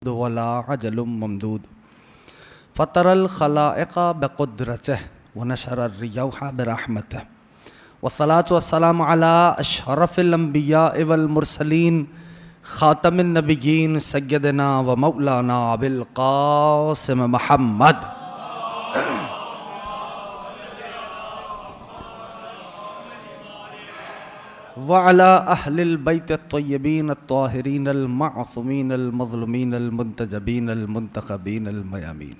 वला अजलुम ममदूद फ़तरल खलाइक़ बक़ुद्रतिह व नशरर रियाह बिरहमतिह वस्सलातु वस्सलामु अला अशरफिल अंबिया'i वल मुरसलीन ख़ातमिन नबिय्यीन सय्यदना व मौलाना अबिल क़ासिम मुहम्मद व अला अहलिल बैत अत्तय्यबीन अत्ताहिरीन अल-मअसूमीन अल-मज़लूमीन अल-मुंतजबीन अल-मुंतखबीन अल-मयामीन।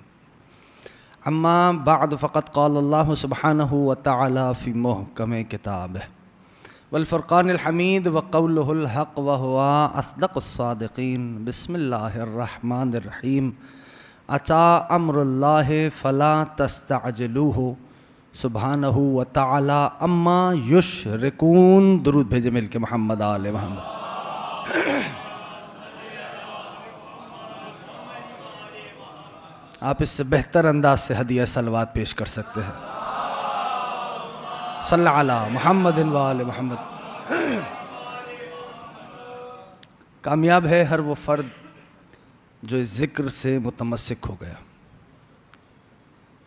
अम्मा बअद फ़क़द क़ाल अल्लाहु सुब्हानहु व तआला फ़ी मुहकम किताबिह वल फ़ुरक़ानिल हमीद व क़ौलुहुल हक़ व हुवा अस्दक़ुस सादिक़ीन। बिस्मिल्लाहिर रहमानिर रहीम। अता अम्रुल्लाहि फ़ला तस्तअजिलूहु सुब्हानहु व तआला अम्मा युशरिकून। दुरूद भेजे मिल के मोहम्मद आले मोहम्मद। आप इससे बेहतर अंदाज से हदिया सलवात पेश कर सकते हैं। सल्लल्लाहु अला मुहम्मदिन व आले मोहम्मद। कामयाब है हर वो फ़र्द जो इस ज़िक्र से मुतमस्सिक हो गया।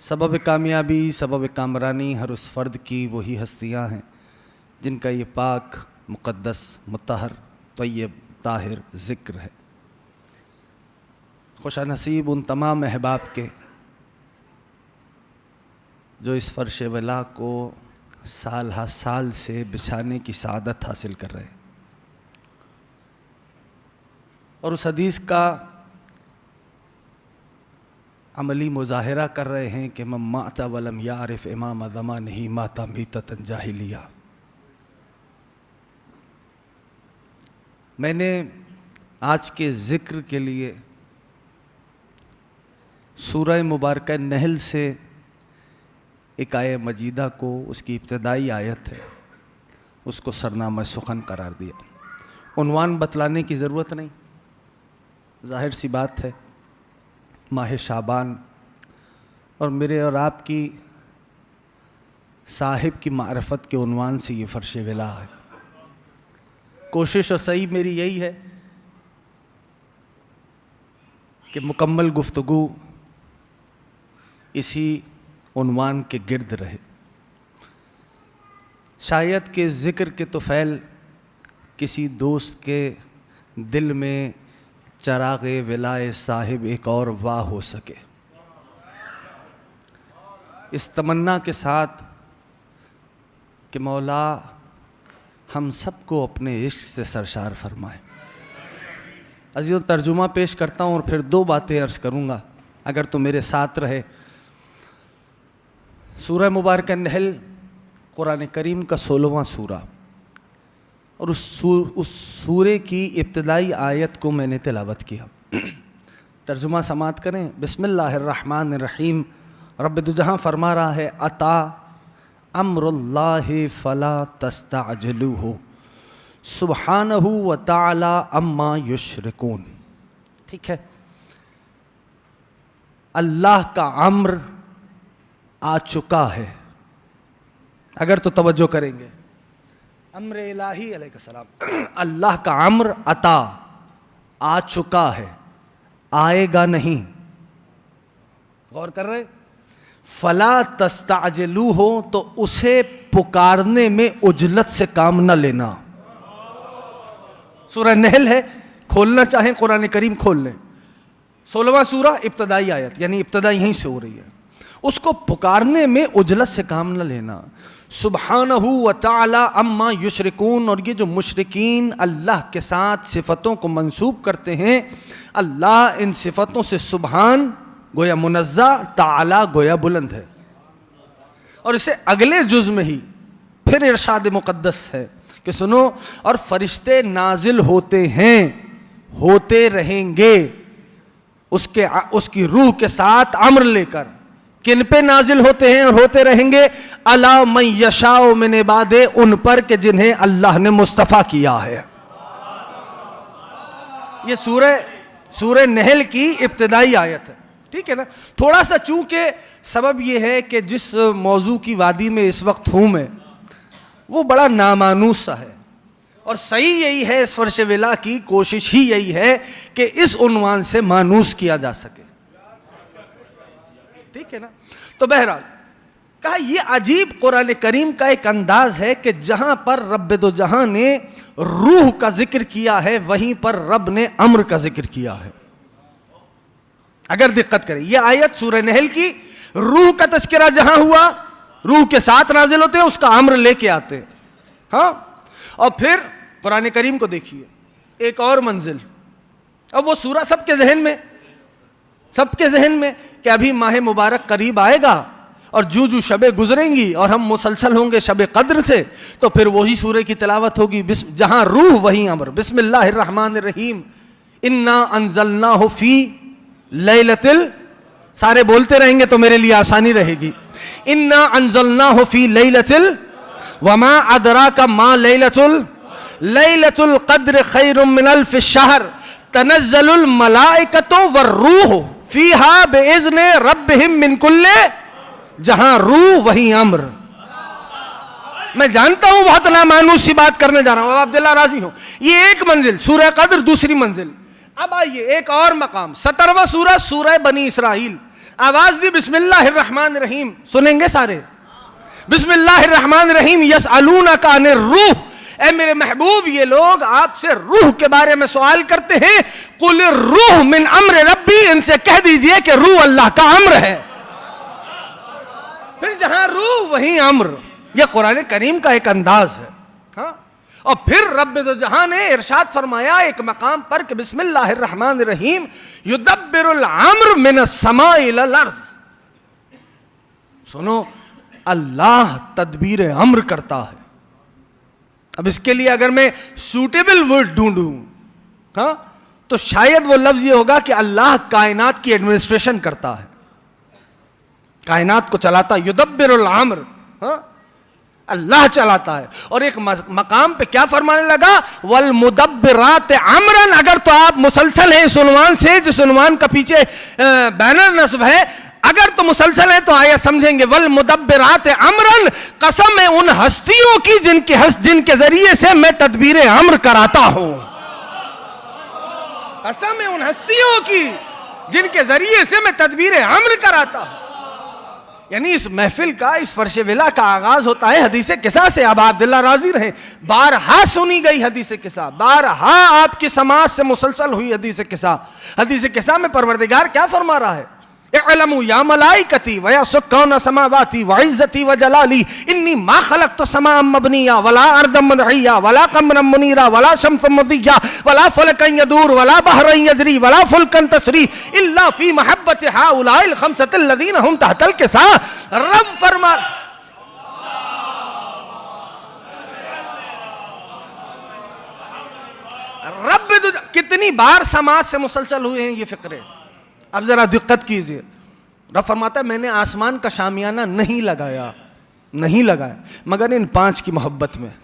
सबब कामयाबी सबब कामरानी हर उस फ़र्द की वही हस्तियाँ हैं जिनका ये पाक मुक़द्दस मुत्तहर तय्यब ताहिर ज़िक्र है। खुशा नसीब उन तमाम अहबाब के जो इस फ़र्श वला को साल हा साल से बिछाने की सादत हासिल कर रहे हैं और उस हदीस का अमली मुज़ाहिरा कर रहे हैं कि मम माता वलम यारिफ इमाम ज़मानिही माता मीततन जाहिलिया। मैंने आज के ज़िक्र के लिए सूरह मुबारक नहल से एक आय मजीदा को, उसकी इब्तदाई आयत है, उसको सरनामा सुखन करार दिया। उन्वान बतलाने की ज़रूरत नहीं, ज़ाहिर सी बात है माह शाबान और मेरे और आपकी साहिब की मारफत के उन्वान से ये फ़र्श विला है। कोशिश और सही मेरी यही है कि मुकम्मल गुफ्तगू इसी उन्वान के गिर्द रहे। शायद के ज़िक्र के तुफ़ैल किसी दोस्त के दिल में चराग़े विलाए साहिब एक और वाह हो सके, इस तमन्ना के साथ कि मौला हम सबको अपने इश्क से सरशार फरमाए। अज़ीज़ों, तर्जुमा पेश करता हूँ और फिर दो बातें अर्ज़ करूँगा अगर तो मेरे साथ रहे। सूरह मुबारक नहल कुरान करीम का 16वां सूरा और उस सूरे की इब्तदाई आयत को मैंने तिलावत किया। तर्जुमा समात करें। बिस्मिल्लाहिर्रहमानिर्रहीम। रब दो जहाँ फरमा रहा है अता अम्रुल्लाहि फ़ला तस्तअजिलूहु सुब्हानहु व तआला अम्मा युशरिकून। ठीक है, अल्लाह का अम्र आ चुका है। अगर तो तवज्जो करेंगे, अम्र इलाही अलैहिस्सलाम, अल्लाह का अम्र अता आ चुका है, आएगा नहीं। गौर कर रहे? फला तस्तअजिलू हो तो उसे पुकारने में उजलत से काम न लेना। सूरह नहल है, खोलना चाहें कुरान करीम खोल लें। 16वां सूरा इब्तदाई आयत, यानी इब्तदा यहीं से हो रही है। उसको पुकारने में उजलत से काम न लेना। सुब्हानहु व तआला अम्मा युशरिकून। और ये जो मुशरिकीन अल्लाह के साथ सिफ़तों को मंसूब करते हैं, अल्लाह इन सिफ़तों से सुबहान गोया मुनज़्ज़ा, ताला गोया बुलंद है। और इसे अगले जुज़ में ही फिर इरशाद मुक़द्दस है कि सुनो, और फरिश्ते नाजिल होते हैं, होते रहेंगे उसकी रूह के साथ अम्र लेकर। किन पे नाजिल होते हैं और होते रहेंगे? अला मन यशाओ मिन इबादे, उन पर के जिन्हें अल्लाह ने मुस्तफ़ा किया है। ये सूरह नहल की इब्तिदाई आयत है। ठीक है ना। थोड़ा सा चूंकि सबब यह है कि जिस मौजू की वादी में इस वक्त हूँ मैं, वो बड़ा नामानूस सा है और सही यही है, इस फर्श विला की कोशिश ही यही है कि इस उन्वान से मानूस किया जा सके। ठीक है ना। तो बहरहाल कहा यह अजीब कुरान करीम का एक अंदाज है कि जहां पर रब्बे दो जहां ने रूह का जिक्र किया है वहीं पर रब ने अम्र का जिक्र किया है। अगर दिक्कत करें, यह आयत सूरह नहल की, रूह का तस्करा जहां हुआ, रूह के साथ नाजिल होते हैं, उसका अम्र लेके आते हैं। हाँ, और फिर कुरान करीम को देखिए, एक और मंजिल। अब वो सूरा सबके जहन में कि अभी माह मुबारक करीब आएगा और जू शबे गुजरेंगी और हम मुसलसल होंगे शबे कद्र से, तो फिर वही सूरे की तिलावत होगी, जहां रूह वहीं अमर। बिस्मिल्लाहिर्रहमानिर्रहीम, इन्ना अंज़लनाहु फी लैलतिल, सारे बोलते रहेंगे तो मेरे लिए आसानी रहेगी। इन्ना अंज़लनाहु फी लैलतिल वमा अदराका मा लैलतुल क़द्र खैरुम मिन अल्फ़ि शहर तनज़्ज़लुल मलाइकतु वर्रूह फीहा बिइज़्नि रब्बिहिम मिन कुल्लि, जहां रूह वहीं अम्र। मैं जानता हूं बहुत नामानूस सी बात करने जा रहा हूं, आप दिल राजी हो। ये एक मंजिल सूरह कद्र, दूसरी मंजिल। अब आइए एक और मकाम, 17वां सूरह, सूरह बनी इसराइल। आवाज दी बिस्मिल्लाहिर्रहमानिर्रहीम, सुनेंगे सारे। बिस्मिल्लाहिर्रहमानिर्रहीम, यसअलूनका अनिर रूह, ए मेरे महबूब ये लोग आपसे रूह के बारे में सवाल करते हैं। कुल रूह मिन अम्र रब्बी, इनसे कह दीजिए कि रूह अल्लाह का अम्र है। फिर जहां रूह वहीं अम्र, यह कुरान करीम का एक अंदाज है। हाँ, और फिर रब्बे दो जहां ने इरशाद फरमाया एक मकाम पर कि बिस्मिल्लाहिर्रहमानिर्रहीम युदब्बिरुल अम्र मिनस समाई इलल अर्ज़। सुनो, अल्लाह तदबीर अम्र करता है। अब इसके लिए अगर मैं सूटेबल वर्ड ढूंढूं, हाँ, तो शायद वो लफ्ज ये होगा कि अल्लाह कायनात की एडमिनिस्ट्रेशन करता है, कायनात को चलाता है। युदब्बिरुल अम्र, हाँ, अल्लाह चलाता है। और एक मकाम पे क्या फरमाने लगा, वल मुदब्बिरात अमरन। अगर तो आप मुसलसल हैं इस उन्वान से, जिस उन्वान का पीछे बैनर नस्ब है, अगर तो मुसलसल है तो आया समझेंगे वल मुदब्बिरात अमरन, कसम है उन हस्तियों की जिनके जरिए से मैं तदबीर अम्र कराता हूं। कसम है उन हस्तियों की जिनके जरिए से मैं तदबीर अम्र कराता हूं। यानी इस महफिल का, इस फर्श विला का आगाज होता है हदीसे किसा से। अब आप दिल्ला राजी रहे, बारहा सुनी गई हदीसे किसा, बारहा आपकी समाज से मुसलसल हुई हदीसे किसा। हदीसे किसा में परवरदिगार क्या फरमा रहा है, इअलमू या मलाइकती व या सुक्काना समावाती व इज्जती व जलाली इन्नी मा खलक़तु समाअम मबनिया वला अर्दम मदहिया वला कमरम मुनीरा वला शम्सन मुदिया वला फलकन यदूर वला बहरन यजरी वला फुल्कन तसरी इल्ला फी महब्बति हाउलाइल खमसतिल लदीना हुम तहतल किसा। रब फरमा, रब कितनी बार समाज से मुसलसल हुए हैं ये फिक्रे। अब जरा दिक्कत कीजिए, रब फरमाता है मैंने आसमान का शामियाना नहीं लगाया मगर इन पांच की मोहब्बत में,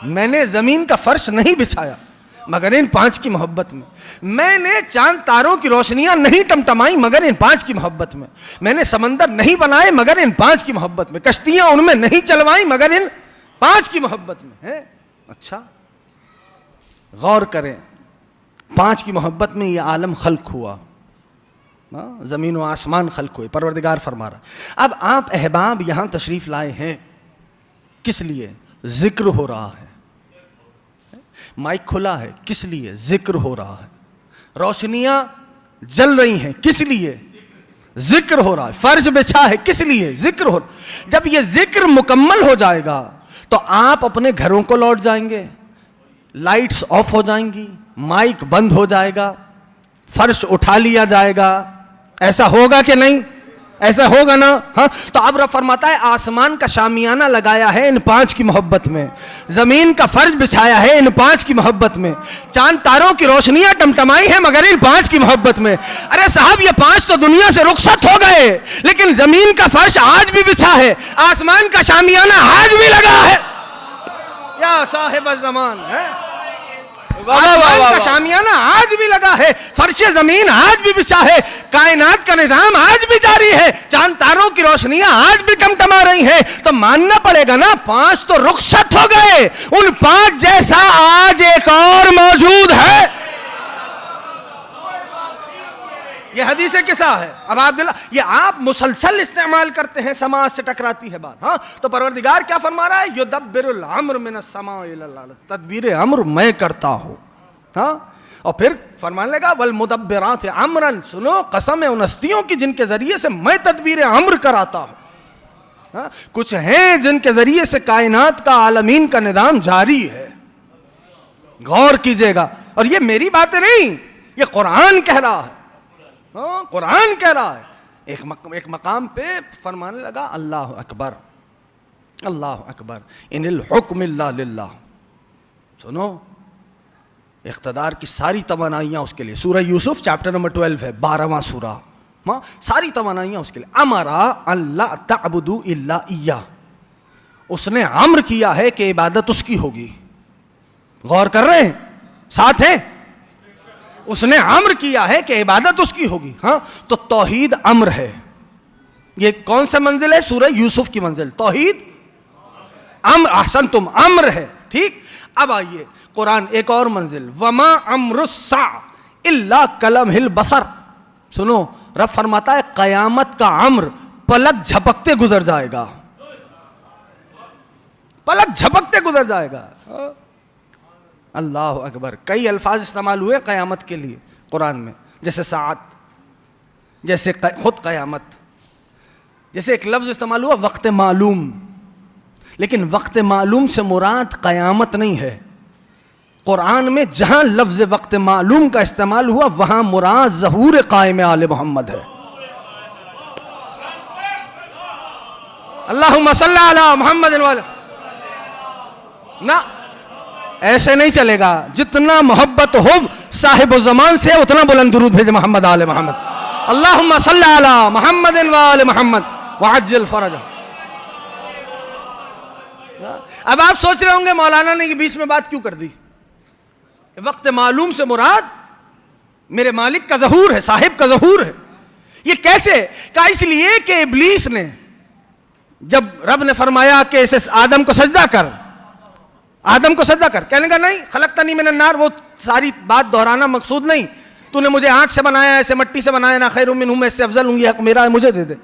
मैंने जमीन का फर्श नहीं बिछाया मगर इन पांच की मोहब्बत में, मैंने चांद तारों की रोशनियां नहीं टमटमाई मगर इन पांच की मोहब्बत में, मैंने समंदर नहीं बनाए मगर इन पांच की मोहब्बत में, कश्तियां उनमें नहीं चलवाई मगर इन पांच की मोहब्बत में है। अच्छा, गौर करें, पांच की मोहब्बत में यह आलम खल्क हुआ, जमीन व आसमान खल्क हुए, परवरदिगार फरमा रहा। अब आप अहबाब यहां तशरीफ लाए हैं किस लिए, जिक्र हो रहा है, माइक खुला है किस लिए, जिक्र हो रहा है, रोशनियां जल रही हैं किस लिए, जिक्र हो रहा है, फर्श बिछा है किस लिए, जिक्र हो। जब यह जिक्र मुकम्मल हो जाएगा तो आप अपने घरों को लौट जाएंगे, लाइट्स ऑफ हो जाएंगी, माइक बंद हो जाएगा, फर्श उठा लिया जाएगा। ऐसा होगा कि नहीं, ऐसा होगा ना। हाँ, तो अब रब फरमाता है आसमान का शामियाना लगाया है इन पांच की मोहब्बत में, जमीन का फर्श बिछाया है इन पांच की मोहब्बत में, चांद तारों की रोशनियां टमटमाई है मगर इन पांच की मोहब्बत में। अरे साहब, ये पांच तो दुनिया से रुखसत हो गए, लेकिन जमीन का फर्श आज भी बिछा है, आसमान का शामियाना आज भी लगा है। या साहिब ज़मान है, आसमान का शामियाना आज भी लगा है, फर्शे जमीन आज भी बिछा है, कायनात का निजाम आज भी जारी है, चांद तारों की रोशनियां आज भी टमटमा रही हैं। तो मानना पड़ेगा ना, 5 तो रुखसत हो गए, उन 5 जैसा आज एक और मौजूद है। ये हदीस किसा है। अब अब्दुल्ला, ये आप मुसलसल इस्तेमाल करते हैं, समाज से टकराती है बात। हाँ, तो परवरदिगार क्या फरमा रहा है, युदब्बिरुल अम्र मिनस समाइ इलल अर्द, तदबीर अम्र मैं करता हूँ। हाँ, और फिर फरमाने लगा वल मुदब्बिरात अम्रन, सुनो कसम है उन हस्तियों की जिनके जरिए से मैं तदबीर अम्र कराता हूँ। हाँ, कुछ हैं जिनके जरिए से कायनात का आलमीन का निजाम जारी है। गौर कीजिएगा, और ये मेरी बातें नहीं, ये कुरान कह रहा है। हाँ, कुरान कह रहा है। एक मकाम पे फरमाने लगा अल्लाह अकबर, अल्लाह अकबर, इनिल हुक्म इल्ला लिल्लाह। सुनो, इख्तिदार की सारी तमन्नाइयाँ उसके लिए। सूरह यूसुफ चैप्टर नंबर 12 है, 12वां सूरा। हाँ, सारी तमन्नाइयाँ उसके लिए। अमरा अल्लाह तअबुदू इल्ला इय्या, उसने अम्र किया है कि इबादत उसकी होगी। गौर कर रहे हैं, साथ है, उसने अम्र किया है कि इबादत उसकी होगी। हाँ, तो तौहीद अम्र है। ये कौन सा मंजिल है, सूरह यूसुफ की मंजिल, तौहीद अम्र, अहसन तुम अम्र है। ठीक, अब आइए कुरान एक और मंजिल, वमा अम्रुस्सा इल्ला कलमहिल बसर। सुनो, रब फरमाता है कयामत का अम्र पलक झपकते गुजर जाएगा, पलक झपकते गुजर जाएगा। अल्लाह अकबर। कई अल्फाज इस्तेमाल हुए क़यामत के लिए कुरान में, जैसे सात, जैसे खुद क़यामत, जैसे एक लफ्ज़ इस्तेमाल हुआ वक्त मालूम, लेकिन वक्त मालूम से मुराद क़यामत नहीं है। कुरान में जहाँ लफ्ज़ वक्त मालूम का इस्तेमाल हुआ वहाँ मुराद ज़हूर क़ाइम आले मोहम्मद है। अल्लाहुम्मा सल्ली अला मुहम्मद वाले ना, ऐसे नहीं चलेगा। जितना मोहब्बत हो साहिब ज़मान से उतना बुलंद दुरूद भेजे मोहम्मद आले मोहम्मद। अल्लाहुम्मा सल्ली अला मुहम्मद व आले मोहम्मद वअज्जिल फरजा। अब आप सोच रहे होंगे मौलाना ने ये बीच में बात क्यों कर दी। वक्त मालूम से मुराद मेरे मालिक का ज़हूर है, साहिब का ज़हूर है। ये कैसे का, इसलिए कि इब्लीस ने जब रब ने फरमाया कि इसे आदम को सजदा कर, आदम को सजदा कर, कहने का नहीं खलक़तनी मिनन नार, वो सारी बात दोहराना मकसूद नहीं। तूने मुझे आंख से बनाया, ऐसे मट्टी से बनाया, ना खैरुम मिनहु, मैं इससे अफजल हूँ, ये हक मेरा है, मुझे दे दे।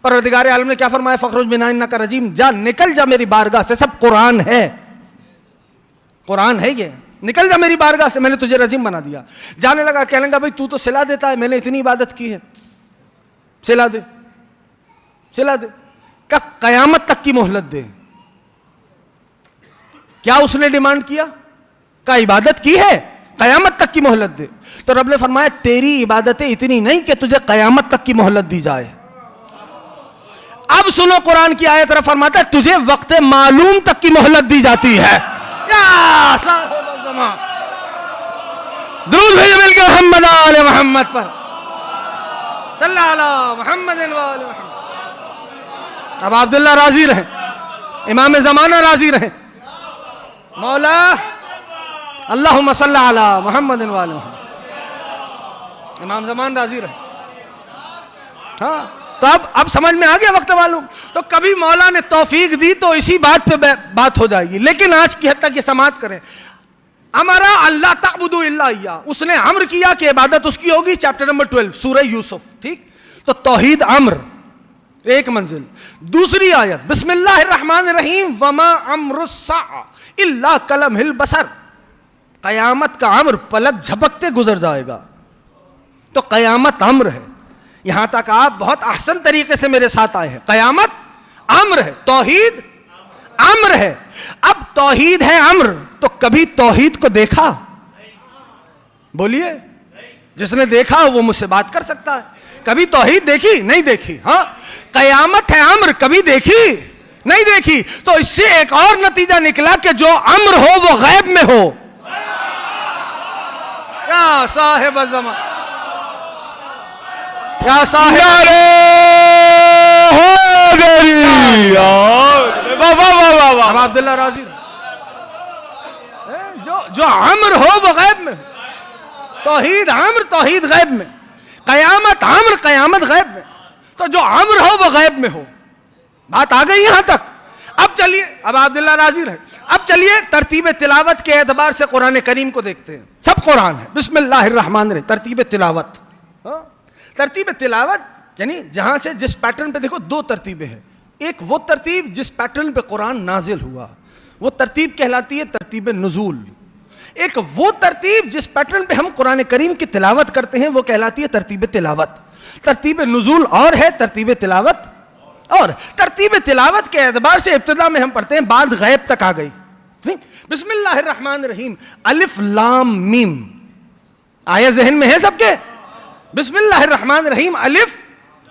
परवरदिगार आलम ने क्या फरमाया, फ़ख़रुज मिन्हा इन्नका रजीम, जा निकल जा मेरी बारगाह से। सब कुरान है, कुरान है, ये निकल जा मेरी बारगाह से, मैंने तुझे रजीम बना दिया। जाने लगा, कहने लगा भाई तू तो सिला देता है, मैंने इतनी इबादत की है, सिला दे, सिला दे। का क़यामत तक की मोहलत दे। क्या उसने डिमांड किया, का इबादत की है, क़यामत तक की मोहलत दे। तो रब ने फरमाया तेरी इबादतें इतनी नहीं कि तुझे क़यामत तक की मोहलत दी जाए। अब सुनो कुरान की आयत, रब फरमाता है तुझे वक्त मालूम तक की मोहलत दी जाती है। दुरूद भेजो मिलके मोहम्मद आले मोहम्मद पर, सल्लल्लाहु अलैहि मोहम्मद व आले मोहम्मद। अब अब्दुल्ला राजी रहे, इमाम ज़माना राजी रहे, मौला अल्लाहुम्मा सल्ली अला मुहम्मद व आले मुहम्मद। इमाम ज़मान राजी रहे। हाँ, तो अब समझ में आ गया वक्त मालूम। तो कभी मौला ने तौफीक दी तो इसी बात पे बात हो जाएगी, लेकिन आज की हद तक ये समात करें। अमरा अल्लाह तअबुदू इल्ला इय्या, उसने अम्र किया कि इबादत उसकी होगी। चैप्टर नंबर 12 सूरह यूसुफ। ठीक, तो तौहीद अम्र एक मंजिल। दूसरी आयत बिस्मिल्लाहिर्रहमानिर्रहीम, वमा अम्रुस्सा इल्ला कलमहिल बसर, कयामत का अम्र पलक झपकते गुजर जाएगा। तो कयामत अम्र है। यहां तक आप बहुत अहसन तरीके से मेरे साथ आए हैं। कयामत अम्र है, तौहीद अम्र है। अब तौहीद है अम्र, तो कभी तौहीद को देखा? बोलिए, जिसने देखा वो मुझसे बात कर सकता है। कभी तौहीद देखी? नहीं देखी। हाँ, कयामत है अम्र, कभी देखी? नहीं देखी। तो इससे एक और नतीजा निकला कि जो अम्र हो वो गैब में हो। या साहिब ज़मा, या साहिब अब्दुल्ला राजी, जो अम्र हो वो गैब में, तौहीद अम्र तौहीद गैब में, कयामत अम्र कयामत गैब में। तो जो अम्र हो वो गैब में हो। बात आ गई यहां तक। अब चलिए, अब अब्दुल्लाह राजी रहे। अब चलिए तरतीब तिलावत के एतबार से कुरान करीम को देखते हैं। सब कुरान है, बिस्मिल्लाहिर्रहमानिर्रहीम। तरतीब तिलावत, तरतीब तिलावत यानी जहां से जिस पैटर्न पे देखो, दो तरतीबें हैं। एक वो तरतीब जिस पैटर्न पे कुरान नाजिल हुआ, वो तरतीब कहलाती है तरतीब नुज़ूल। एक वो तरतीब जिस पैटर्न पे हम कुरान करीम की तिलावत करते हैं, वो कहलाती है तरतीब तिलावत। तरतीब नुज़ूल और है, तरतीब तिलावत और। तरतीब तिलावत के एतबार से इब्तिदा में हम पढ़ते हैं, बाद गैब तक आ गई। बिस्मिल्लाहिर्रहमानिर्रहीम, अलिफ लाम मीम। आया ज़हन में है सबके? बिस्मिल्लाहिर्रहमानिर्रहीम, अलिफ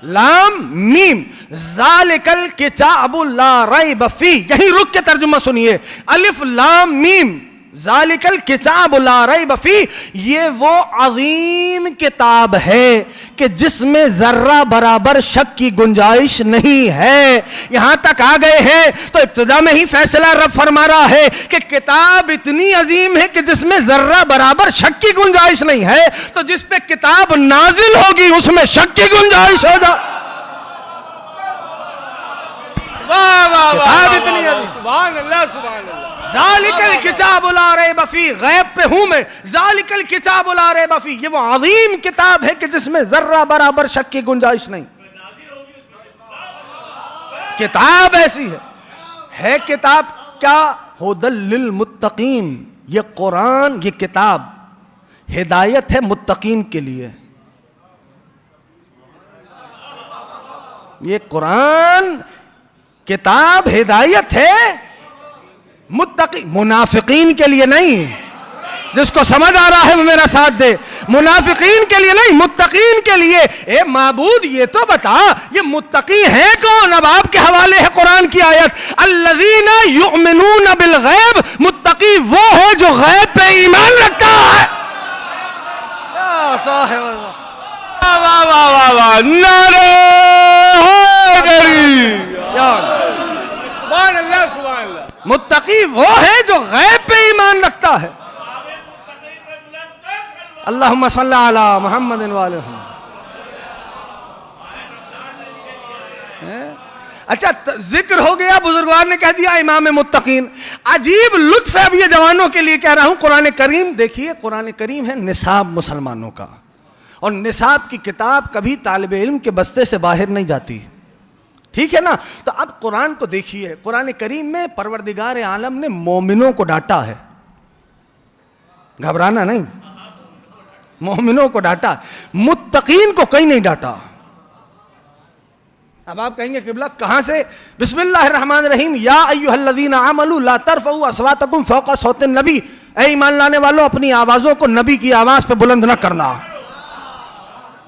लाम मीम, ज़ालिकल किताबु ला रैब फी। यहीं रुक के तर्जुमा सुनिए। अलिफ लाम मीम, ज़ालिकल किताबु ला रैब फी, ये वो अजीम किताब है कि जिसमें जर्रा बराबर शक की गुंजाइश नहीं है। यहां तक आ गए हैं तो इब्तिदा में ही फैसला रब फरमा रहा है कि किताब इतनी अजीम है कि जिसमें जर्रा बराबर शक की गुंजाइश नहीं है। तो जिस पे किताब नाजिल होगी उसमें शक की गुंजाइश हो जा। किताब इतनी अजीम, सुभान अल्लाह, सुभान अल्लाह। ज़ालिकल किताबु ला रैब फी, गैब पे हूं मैं। ज़ालिकल किताबु ला रैब फी, ये वो अजीम किताब है कि जिसमें जर्रा बराबर शक की गुंजाइश नहीं। किताब ऐसी है किताब क्या? हुदल लिल मुत्तकीन। ये कुरान, ये किताब हिदायत है मुत्तकीन के लिए। ये कुरान किताब हिदायत है मुत्तकी, मुनाफिकीन के लिए नहीं। जिसको समझ आ रहा है वो मेरा साथ दे। मुनाफिकीन के लिए नहीं, मुत्तकीन के लिए। ए माबूद, ये तो बता, ये मुत्तकी है कौन? अब आपके हवाले है कुरान की आयत, अल्लज़ीना युमिनून बिल गैब। मुत्तकी वो है जो गैब पे ईमान रखता है। वाह वाह वाह वाह वाह, नारे सुभान अल्लाह, सुभान अल्लाह। मुत्तकी वो है जो गैब पे ईमान रखता है। अल्लाहुम्मा सल्ली अला मुहम्मदिन व आले मुहम्मद। अच्छा, जिक्र हो गया, बुजुर्गवार ने कह दिया इमाम मुत्तकीन। अजीब लुत्फ है अब ये जवानों के लिए कह रहा हूं। कुरान करीम देखिए, कुरान करीम है निसाब मुसलमानों का, और निसाब की किताब कभी तालिब इल्म के बस्ते से बाहर नहीं जाती। ठीक है ना? तो अब कुरान को देखिए, कुरान करीम में परवरदिगार आलम ने मोमिनों को डांटा है। घबराना नहीं, मोमिनों को डांटा, मुत्तकीन को कहीं नहीं डांटा। अब आप कहेंगे किबला कहां से? बिस्मिल्लाहिर्रहमानिर्रहीम, या अय्युहल्लज़ीना आमनू ला तरफ़ऊ अस्वातकुम फ़ौक़ सौतिन नबी। ऐ ईमान लाने वालों, अपनी आवाजों को नबी की आवाज पे बुलंद न करना।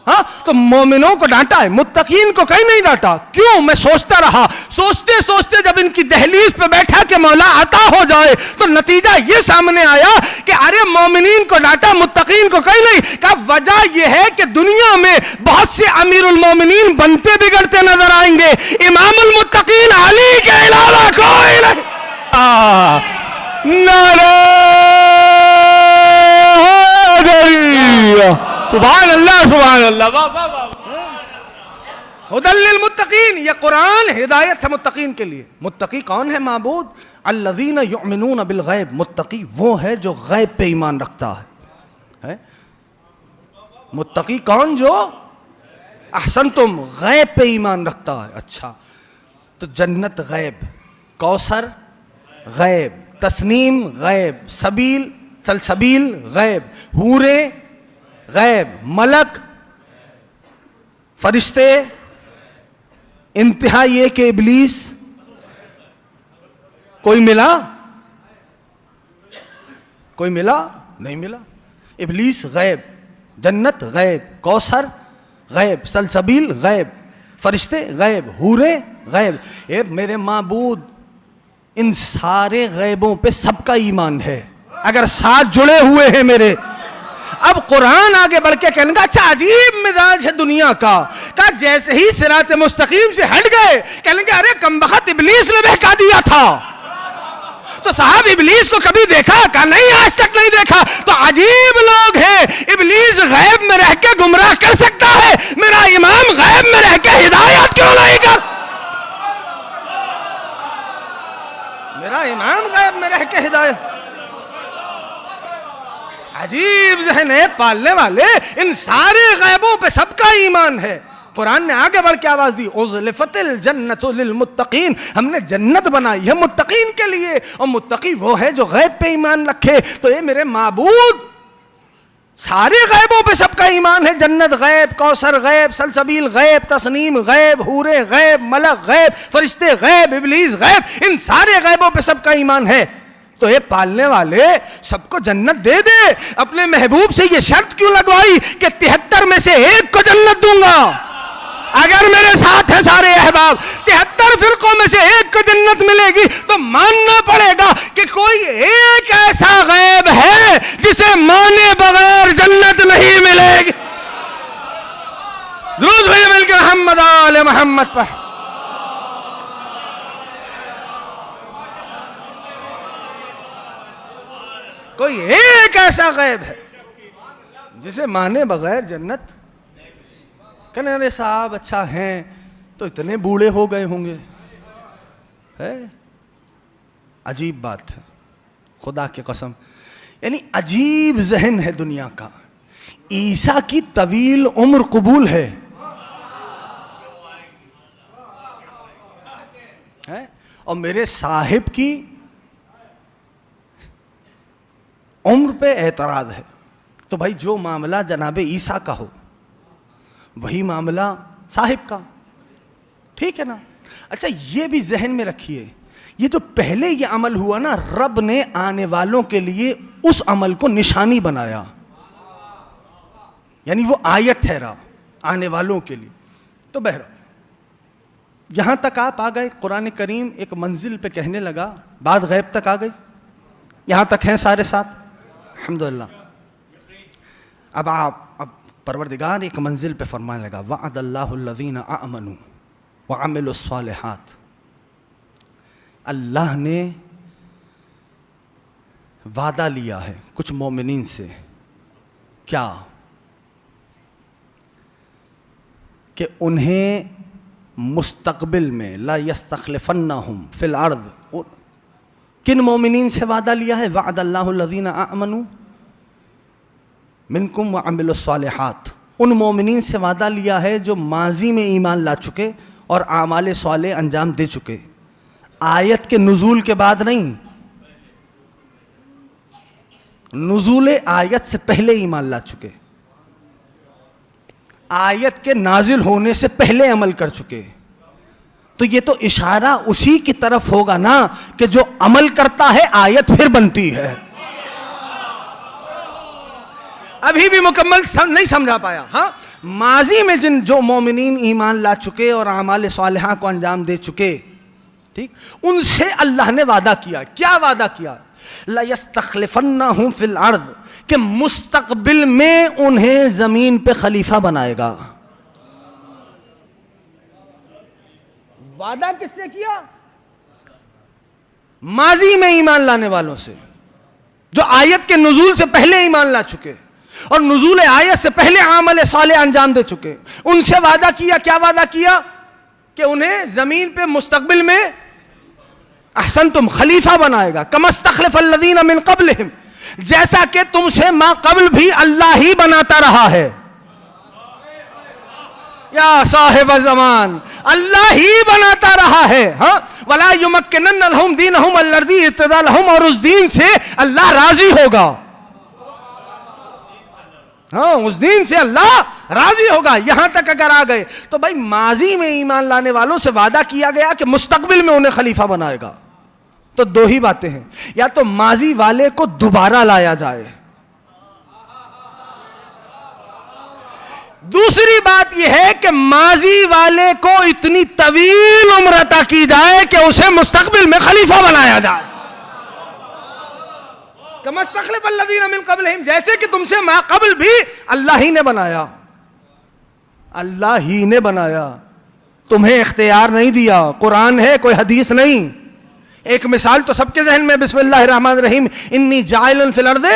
हाँ, तो मोमिनों को डांटा है, मुत्तकीन को कहीं नहीं डांटा। क्यों? मैं सोचता रहा, सोचते सोचते जब इनकी दहलीज पे बैठा कि मौला अता हो जाए, तो नतीजा ये सामने आया कि अरे मोमिनीन को डांटा, मुत्तकीन को कहीं नहीं। का वजह यह है कि दुनिया में बहुत से अमीरुल मोमिनीन बनते बिगड़ते नजर आएंगे, इमामुल मुत्तकीन अली के अलावा कोई नहीं। नारे सुभान अल्लाह, सुभान अल्लाह, वाह वाह वाह। हुदल लिल मुत्तकीन, ये कुरान हिदायत है मुत्तकीन के लिए। मुत्तकी कौन है माबूद? अल्लज़ीना युमिनून बिल गैब। मुत्तकी वो है जो गैब पे ईमान रखता है? मुत्तकी कौन? जो अहसनतुम गैब पे ईमान रखता है। अच्छा, तो जन्नत गैब, कौसर गैब, तस्नीम गैब, सबील सलसबील गैब, हूरे गैब, मलक, फरिश्ते, इंतहा ये कि इब्लीस। कोई मिला? कोई मिला? नहीं मिला। इब्लीस गैब, जन्नत गैब, कौसर गैब, सलसबील गैब, फरिश्ते गैब, हूरे गैब। ए मेरे माबूद, इन सारे गैबों पे सबका ईमान है अगर साथ जुड़े हुए हैं मेरे। अब कुरान आगे बढ़ के कहने का, अच्छा अजीब मिजाज है दुनिया का जैसे ही सिरात मुस्तकीम से हट गए कहने के अरे कमबख्त इब्लीस ने बहका दिया था। तो साहब इब्लीस को कभी देखा? कहा नहीं, आज तक नहीं देखा। तो अजीब लोग हैं, इब्लीस गैब में रह के गुमराह कर सकता है, मेरा इमाम गैब में रह के हिदायत क्यों नहीं कर? मेरा इमाम गैब में रह के हिदायत। अजीब ज़हन है पालने वाले, इन सारे गैबों पे सबका ईमान है। कुरान ने आगे बढ़ के आवाज दी, उज़लिफ़तिल जन्नतु लिल मुत्तक़ीन, हमने जन्नत बनाई है मुत्तक़ीन के लिए, और मुत्तक़ी वो है जो गैब पे ईमान रखे। तो ये मेरे माबूद, सारे गैबों पे सबका ईमान है। जन्नत गैब, कौसर गैब, सलसबील गैब, तस्नीम गैब, हूरे गैब, मलक गैब, फरिश्ते गैब, इब्लीस गैब, इन सारे गैबों पे सबका ईमान है। तो ये पालने वाले सबको जन्नत दे दे, अपने महबूब से ये शर्त क्यों लगवाई कि 73 में से एक को जन्नत दूंगा? अगर मेरे साथ है सारे अहबाब, 73 फिरकों में से एक को जन्नत मिलेगी, तो मानना पड़ेगा कि कोई एक ऐसा गैब है जिसे माने बगैर जन्नत नहीं मिलेगी। दुरूद भेजे मिलकर मोहम्मद आले मोहम्मद पर। कोई एक ऐसा गैब है जिसे माने बगैर जन्नत। कहने अरे साहब अच्छा हैं तो इतने बूढ़े हो गए होंगे, है? अजीब बात है, खुदा की कसम, यानी अजीब जहन है दुनिया का। ईसा की तवील उम्र कबूल है, और मेरे साहिब की उम्र पे एतराज है। तो भाई जो मामला जनाबे ईसा का हो वही मामला साहिब का, ठीक है ना? अच्छा ये भी जहन में रखिए, ये जो पहले ये अमल हुआ ना, रब ने आने वालों के लिए उस अमल को निशानी बनाया, यानी वो आयत ठहरा आने वालों के लिए। तो बहरहाल यहां तक आप आ गए, कुरान करीम एक मंजिल पे कहने लगा, बात गैब तक आ गई, यहां तक हैं सारे साथ, अल्हम्दुलिल्लाह। अब परवरदिगार एक मंजिल पे फरमाने लगा, वअदल्लाहुल्लज़ीना आमनू व अमिलुस्सालिहात, अल्लाह ने वादा लिया है कुछ मोमिनीन से, क्या? कि उन्हें मुस्तक़बिल में ला यस्तख़लिफ़न्नहुम फ़िल अर्ज़, किन मोमिनीन से वादा लिया है? वअदल्लाहुल्लज़ीना आमनू मिनकुम व अमिलुस्सालिहात, उन मोमिनीन से वादा लिया है जो माजी में ईमान ला चुके और आमाल साले अंजाम दे चुके। आयत के नुज़ूल के बाद नहीं, नुज़ूल आयत से पहले ईमान ला चुके, आयत के नाजिल होने से पहले अमल कर चुके। तो ये तो इशारा उसी की तरफ होगा ना कि जो अमल करता है आयत फिर बनती है। अभी भी मुकम्मल नहीं समझा पाया। हाँ, माजी में जो मोमिनीन ईमान ला चुके और आमाल सालिहा को अंजाम दे चुके, ठीक, उनसे अल्लाह ने वादा किया। क्या वादा किया? ला यस्तख़लिफ़न्नहुम फ़िल अर्ज़, कि मुस्तक़बिल में उन्हें जमीन पे खलीफा बनाएगा। वादा किससे किया? माजी में ईमान लाने वालों से, जो आयत के नुज़ूल से पहले ईमान ला चुके और नुज़ूल आयत से पहले आमल साले अंजाम दे चुके। उनसे वादा किया। क्या वादा किया? कि उन्हें जमीन पे मुस्तक़बिल में अहसनतुम खलीफा बनाएगा, कमस्तख़लफ़ल्लज़ीना मिन क़ब्लिहिम, जैसा कि तुमसे मा क़ब्ल भी अल्लाह ही बनाता रहा है। या साहिब ज़मान, अल्लाह ही बनाता रहा है। हाँ, वला युमक्किनन्ना लहुम दीनहुम अल्लज़ी इर्तज़ा लहुम, और उस दीन से अल्लाह राजी होगा। हाँ, उस दिन से अल्लाह राजी होगा। यहां तक अगर आ गए तो भाई माजी में ईमान लाने वालों से वादा किया गया कि मुस्तकबिल में उन्हें खलीफा बनाएगा। तो दो ही बातें हैं, या तो माजी वाले को दोबारा लाया जाए, दूसरी बात यह है कि माजी वाले को इतनी तवील उम्र अता की जाए कि उसे मुस्तकबिल में खलीफा बनाया जाए। कमस्तख़लफ़ल्लज़ीना मिन क़ब्लिहिम, जैसे कि तुमसे मा क़ब्ल भी अल्लाह ही ने बनाया। अल्लाह ही ने बनाया, तुम्हें इख्तियार नहीं दिया। कुरान है, कोई हदीस नहीं। एक मिसाल तो सबके जहन में, बिस्मिल्लाहिर्रहमानिर्रहीम, इन्नी जाइलुन फिल अर्दे,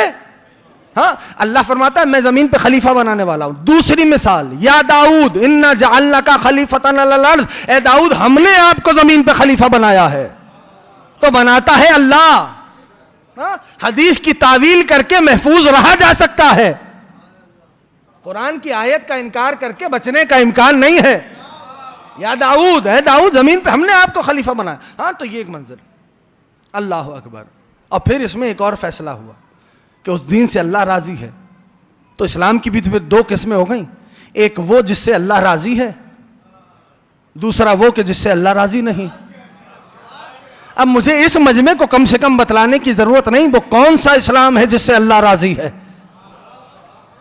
हाँ, अल्लाह फरमाता है मैं जमीन पे खलीफा बनाने वाला हूं। दूसरी मिसाल, या दाऊद इन्ना जअलनाका खलीफतन अलल अर्द, ए दाऊद हमने आपको जमीन पे खलीफा बनाया है। तो बनाता है अल्लाह। हाँ, हदीस की तावील करके महफूज रहा जा सकता है, कुरान की आयत का इनकार करके बचने का इम्कान नहीं है। या दाऊद, है दाऊद जमीन पे हमने आपको खलीफा बनाया। हाँ, तो ये एक मंजिल, अल्लाह अकबर। और फिर इसमें एक और फैसला हुआ कि उस दीन से अल्लाह राजी है। तो इस्लाम की भी तो फिर दो किस्में हो गई, एक वो जिससे अल्लाह राजी है, दूसरा वो कि जिससे अल्लाह राजी नहीं। अब मुझे इस मजमे को कम से कम बतलाने की जरूरत नहीं वो कौन सा इस्लाम है जिससे अल्लाह राजी है।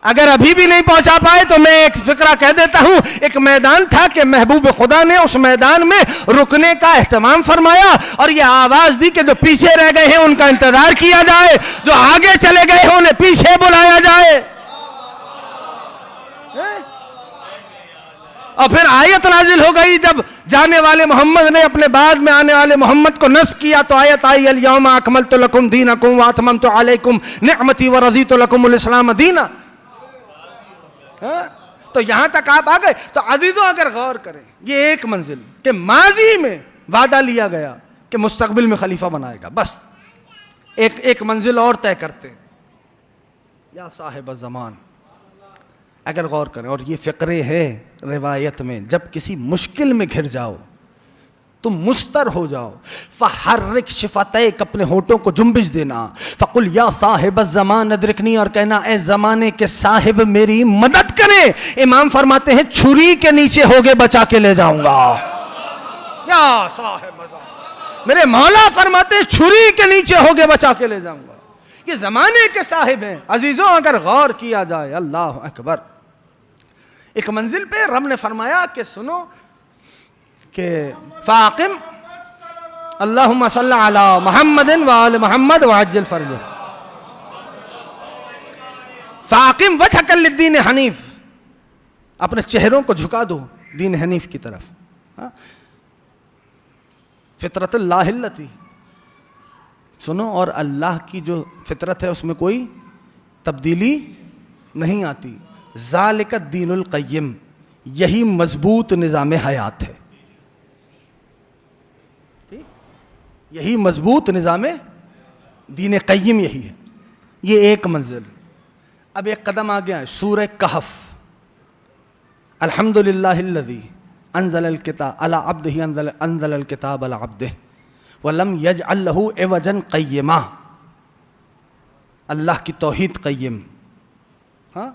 अगर अभी भी नहीं पहुंचा पाए तो मैं एक फिक्रा कह देता हूं। एक मैदान था कि महबूब खुदा ने उस मैदान में रुकने का एहतमाम फरमाया और यह आवाज दी कि जो पीछे रह गए हैं उनका इंतजार किया जाए, जो आगे चले गए हैं उन्हें पीछे बुलाया जाए। और फिर आयत नाजिल हो गई जब जाने वाले मोहम्मद ने अपने बाद में आने वाले मोहम्मद को नस्ब किया, तो आयत आई, अल यौमा अकमलतु लकुम दीनकुम व अतममतु अलैकुम निअमती व रज़ीतु लकुमुल इस्लाम दीना। तो यहां तक आप आ गए। तो अजीजों अगर गौर करें, ये एक मंजिल के माजी में वादा लिया गया कि मुस्तकबिल में खलीफा बनाएगा, बस एक मंजिल और तय करते हैं, या साहिब ज़मान। अगर गौर करें, और ये फ़िक्रे हैं रिवायत में, जब किसी मुश्किल में घिर जाओ तुम मुस्तर हो जाओ, फहर्रिक शिफतैक, अपने होठों को जुम्बिश देना, फकुल या साहिब ज़मान अदरिकनी, और कहना ए ज़माने के साहिब मेरी मदद करें। इमाम फरमाते हैं छुरी के नीचे होगे बचा के ले जाऊंगा। या साहिब ज़मान, मेरे मौला फरमाते हैं छुरी के नीचे होगे बचा के ले जाऊंगा। ये ज़माने के साहिब हैं। अजीजों अगर गौर किया जाए, अल्लाह अकबर, एक मंजिल पे रब ने फरमाया कि सुनो कि फाकिम अल्लाहुम्मा सल्ली अला मुहम्मदिन व आले मुहम्मद व अज्जिल फरजह, फाकिम वजहक लिद्दीन हनीफ, अपने चेहरों को झुका दो दीन हनीफ की तरफ। फितरतुल्लाहिल्लती, सुनो, और अल्लाह की जो फितरत है उसमें कोई तब्दीली नहीं आती। ज़ालिका दीनुल क़य्यिम, यही मजबूत निज़ाम हयात है। यही मजबूत निज़ाम दीन क़य्यिम यही है। ये एक मंजिल। अब एक कदम आ गया है सूरह कहफ, अल्हम्दुलिल्लाहिल्लज़ी अंज़लल किताब अला अब्दिही अंज़लल किताब अला अब्दिही वलम यजअल लहू इवजन क़य्यिमा। अल्लाह की तौहीद क़य्यिम। हाँ,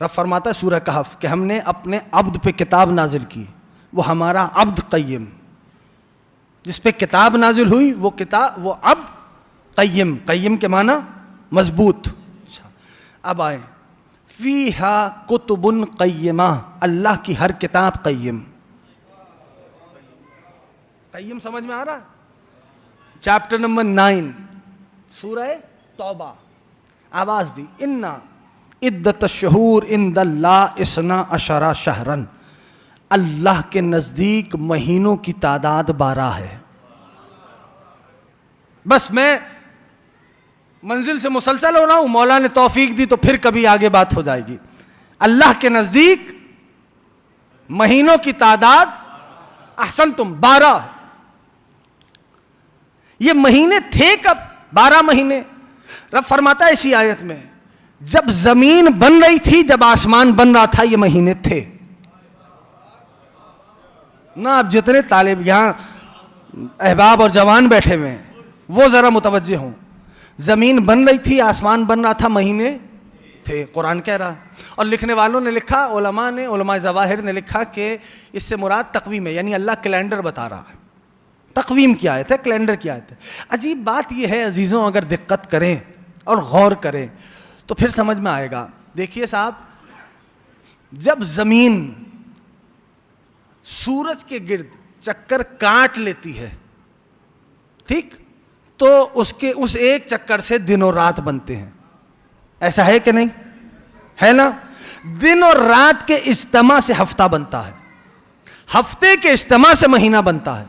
रब फरमाता है सूरह कहफ कि हमने अपने अब्द पे किताब नाजिल की, वो हमारा अब्द क़य्यिम, जिस पे किताब नाजिल हुई वो किताब, वो अब्द क़य्यिम। क़य्यिम के माना मजबूत। अच्छा, अब आए फ़ीहा कुतुबुन क़य्यिमा, अल्लाह की हर किताब क़य्यिम। क़य्यिम समझ में आ रहा है? चैप्टर नंबर 9 सूरह तौबा, आवाज दी, इन्ना इद्दत शहूर इंदल्लाह इसना अशरा शहरन, अल्लाह के नज़दीक महीनों की तादाद 12 है। बस मैं मंजिल से मुसलसल हो रहा हूं, मौला ने तौफीक दी तो फिर कभी आगे बात हो जाएगी। अल्लाह के नज़दीक महीनों की तादाद अहसन तुम 12। ये महीने थे कब? 12 महीने। रब फरमाता है इसी आयत में, जब जमीन बन रही थी, जब आसमान बन रहा था, ये महीने थे ना। अब जितने तालिब यहां अहबाब और जवान बैठे हुए हैं वो जरा मुतवज्जे हों। जमीन बन रही थी, आसमान बन रहा था, महीने थे, कुरान कह रहा। और लिखने वालों ने लिखा, उलमा ने, उलमा ज़वाहिर ने लिखा कि इससे मुराद तक़वीम है, यानी अल्लाह कैलेंडर बता रहा है। तक़वीम की आयत है, कैलेंडर की आयत है। अजीब बात यह है अजीज़ों, अगर दिक्कत करें और गौर करें तो फिर समझ में आएगा। देखिए साहब, जब जमीन सूरज के गिर्द चक्कर काट लेती है, ठीक, तो उसके उस एक चक्कर से दिन और रात बनते हैं। ऐसा है कि नहीं? है ना? दिन और रात के इज्तिमा से हफ्ता बनता है, हफ्ते के इज्तिमा से महीना बनता है,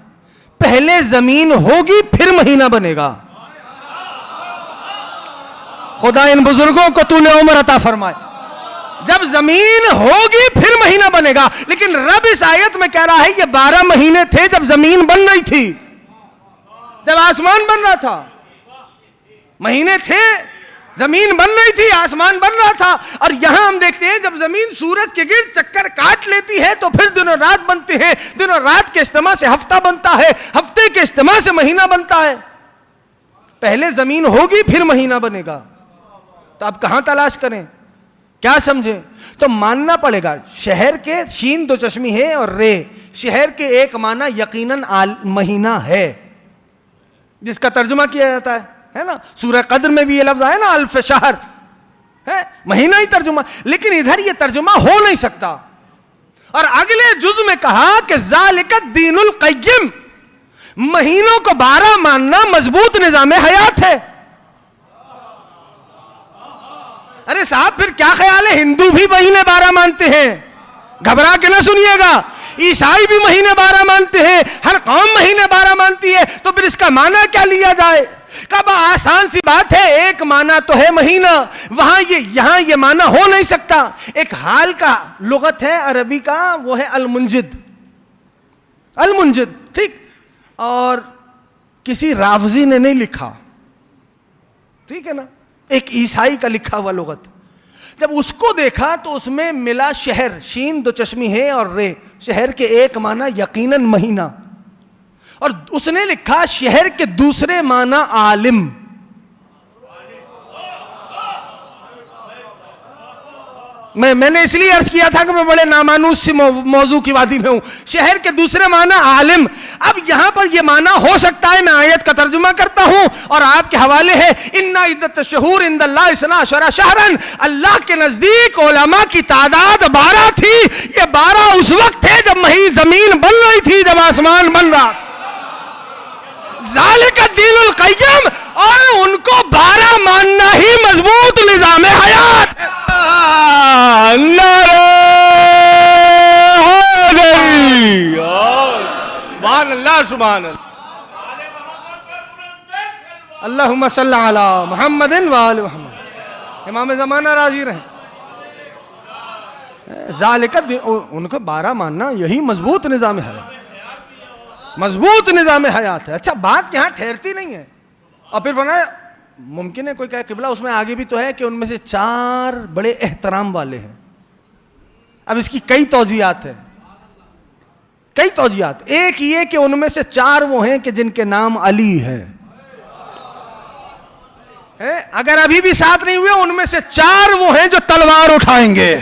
पहले जमीन होगी फिर महीना बनेगा। खुदा इन बुजुर्गों को तूने उम्र अता फरमाए। जब जमीन होगी फिर महीना बनेगा। लेकिन रब इस आयत में कह रहा है ये 12 महीने थे जब जमीन बन रही थी, जब आसमान बन रहा था। महीने थे, जमीन बन रही थी, आसमान बन रहा था। और यहां हम देखते हैं जब जमीन सूरज के गिर्द चक्कर काट लेती है तो फिर दिनों रात बनते हैं, दिनों रात के इस्तेमाल से हफ्ता बनता है, हफ्ते के इस्तेमाल से महीना बनता है। पहले जमीन होगी फिर महीना बनेगा। तो अब कहां तलाश करें, क्या समझे? तो मानना पड़ेगा शहर के शीन दो चश्मी है और रे, शहर के एक माना यकीनन महीना है, जिसका तर्जुमा किया जाता है ना। सूरह कद्र में भी ये लफ्ज आया ना, अल्फ शहर है, महीना ही तर्जुमा। लेकिन इधर ये तर्जुमा हो नहीं सकता। और अगले जुज में कहा कि ज़ालिका दीनुल क़य्यिम, महीनों को 12 मानना मजबूत निजाम हयात है। अरे साहब फिर क्या ख्याल है, हिंदू भी महीने 12 मानते हैं, घबरा के ना सुनिएगा। ईसाई भी महीने 12 मानते हैं, हर कौम महीने 12 मानती है। तो फिर इसका माना क्या लिया जाए? कब आसान सी बात है, एक माना तो है महीना, यहां ये माना हो नहीं सकता। एक हाल का लुगत है अरबी का, वो है अलमुंजिद, अलमुंजिद, ठीक। और किसी रावजी ने नहीं लिखा, ठीक है ना, एक ईसाई का लिखा हुआ लुगत। जब उसको देखा तो उसमें मिला शहर, शीन दो चश्मी है और रे, शहर के एक माना यकीनन महीना, और उसने लिखा शहर के दूसरे माना आलिम। मैंने इसलिए अर्ज किया था कि मैं बड़े नामानूस सी मौजू की वादी में हूं। शहर के दूसरे माना आलिम। अब यहां पर यह माना हो सकता है, मैं आयत का तर्जुमा करता हूं और आपके हवाले है। इन्ना इद्दत शहूर इंदल्लाह इस्ना अशरा शहरन, अल्लाह के नजदीक उलमा की तादाद 12 थी। ये 12 उस वक्त थे जब जमीन बन रही थी, जब आसमान बन रहा। ज़ालिका दीनुल क़य्यिम, और उनको 12 मानना ही मजबूत निजाम हयात है। अल्लाहुम्मा सल्ली अला मुहम्मदिन व आलि मुहम्मद। इमाम ज़माना राजी रहे। ज़ालिका, उनको 12 मानना यही मजबूत निजाम हयात, मजबूत निजाम हयात है। अच्छा, बात यहां ठहरती नहीं है। और फिर फरमाया मुमकिन है कोई कहे किबला, उसमें आगे भी तो है कि उनमें से 4 बड़े एहतराम वाले हैं। अब इसकी कई तौजीहात है, कई तौजीहात। एक ये कि उनमें से 4 वो हैं कि जिनके नाम अली है। अगर अभी भी साथ नहीं हुए, उनमें से 4 वो हैं जो तलवार उठाएंगे।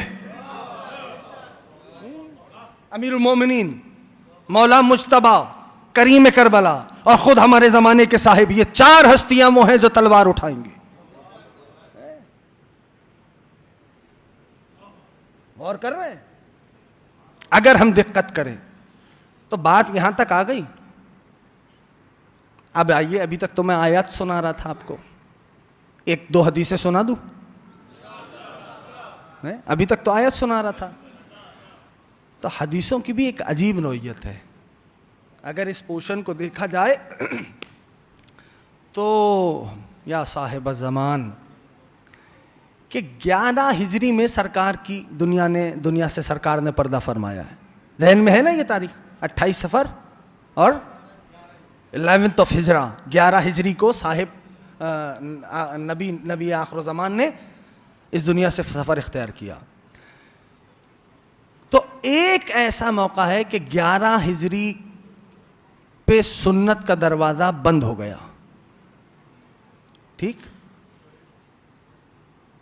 अमीरुल मोमिनीन, मौला मुज्तबा, करीम करबला और खुद हमारे जमाने के साहिब, ये 4 हस्तियां वो हैं जो तलवार उठाएंगे। गौर कर रहे हैं? अगर हम दिक्कत करें तो बात यहां तक आ गई। अब आइए, अभी तक तो मैं आयत सुना रहा था आपको, 1-2 हदीसें सुना दूं? अभी तक तो आयत सुना रहा था। तो हदीसों की भी एक अजीब नौइयत है। अगर इस पोर्शन को देखा जाए तो या साहिब ज़मान कि 11 हिजरी में सरकार की दुनिया से सरकार ने पर्दा फरमाया है। जहन में है ना ये तारीख, 28 सफ़र और 11th ऑफ हिजरा, 11 हिजरी को साहिब नबी आखिर ज़मान ने इस दुनिया से सफ़र इख्तियार किया। तो एक ऐसा मौका है कि 11 हिजरी पे सुन्नत का दरवाज़ा बंद हो गया, ठीक।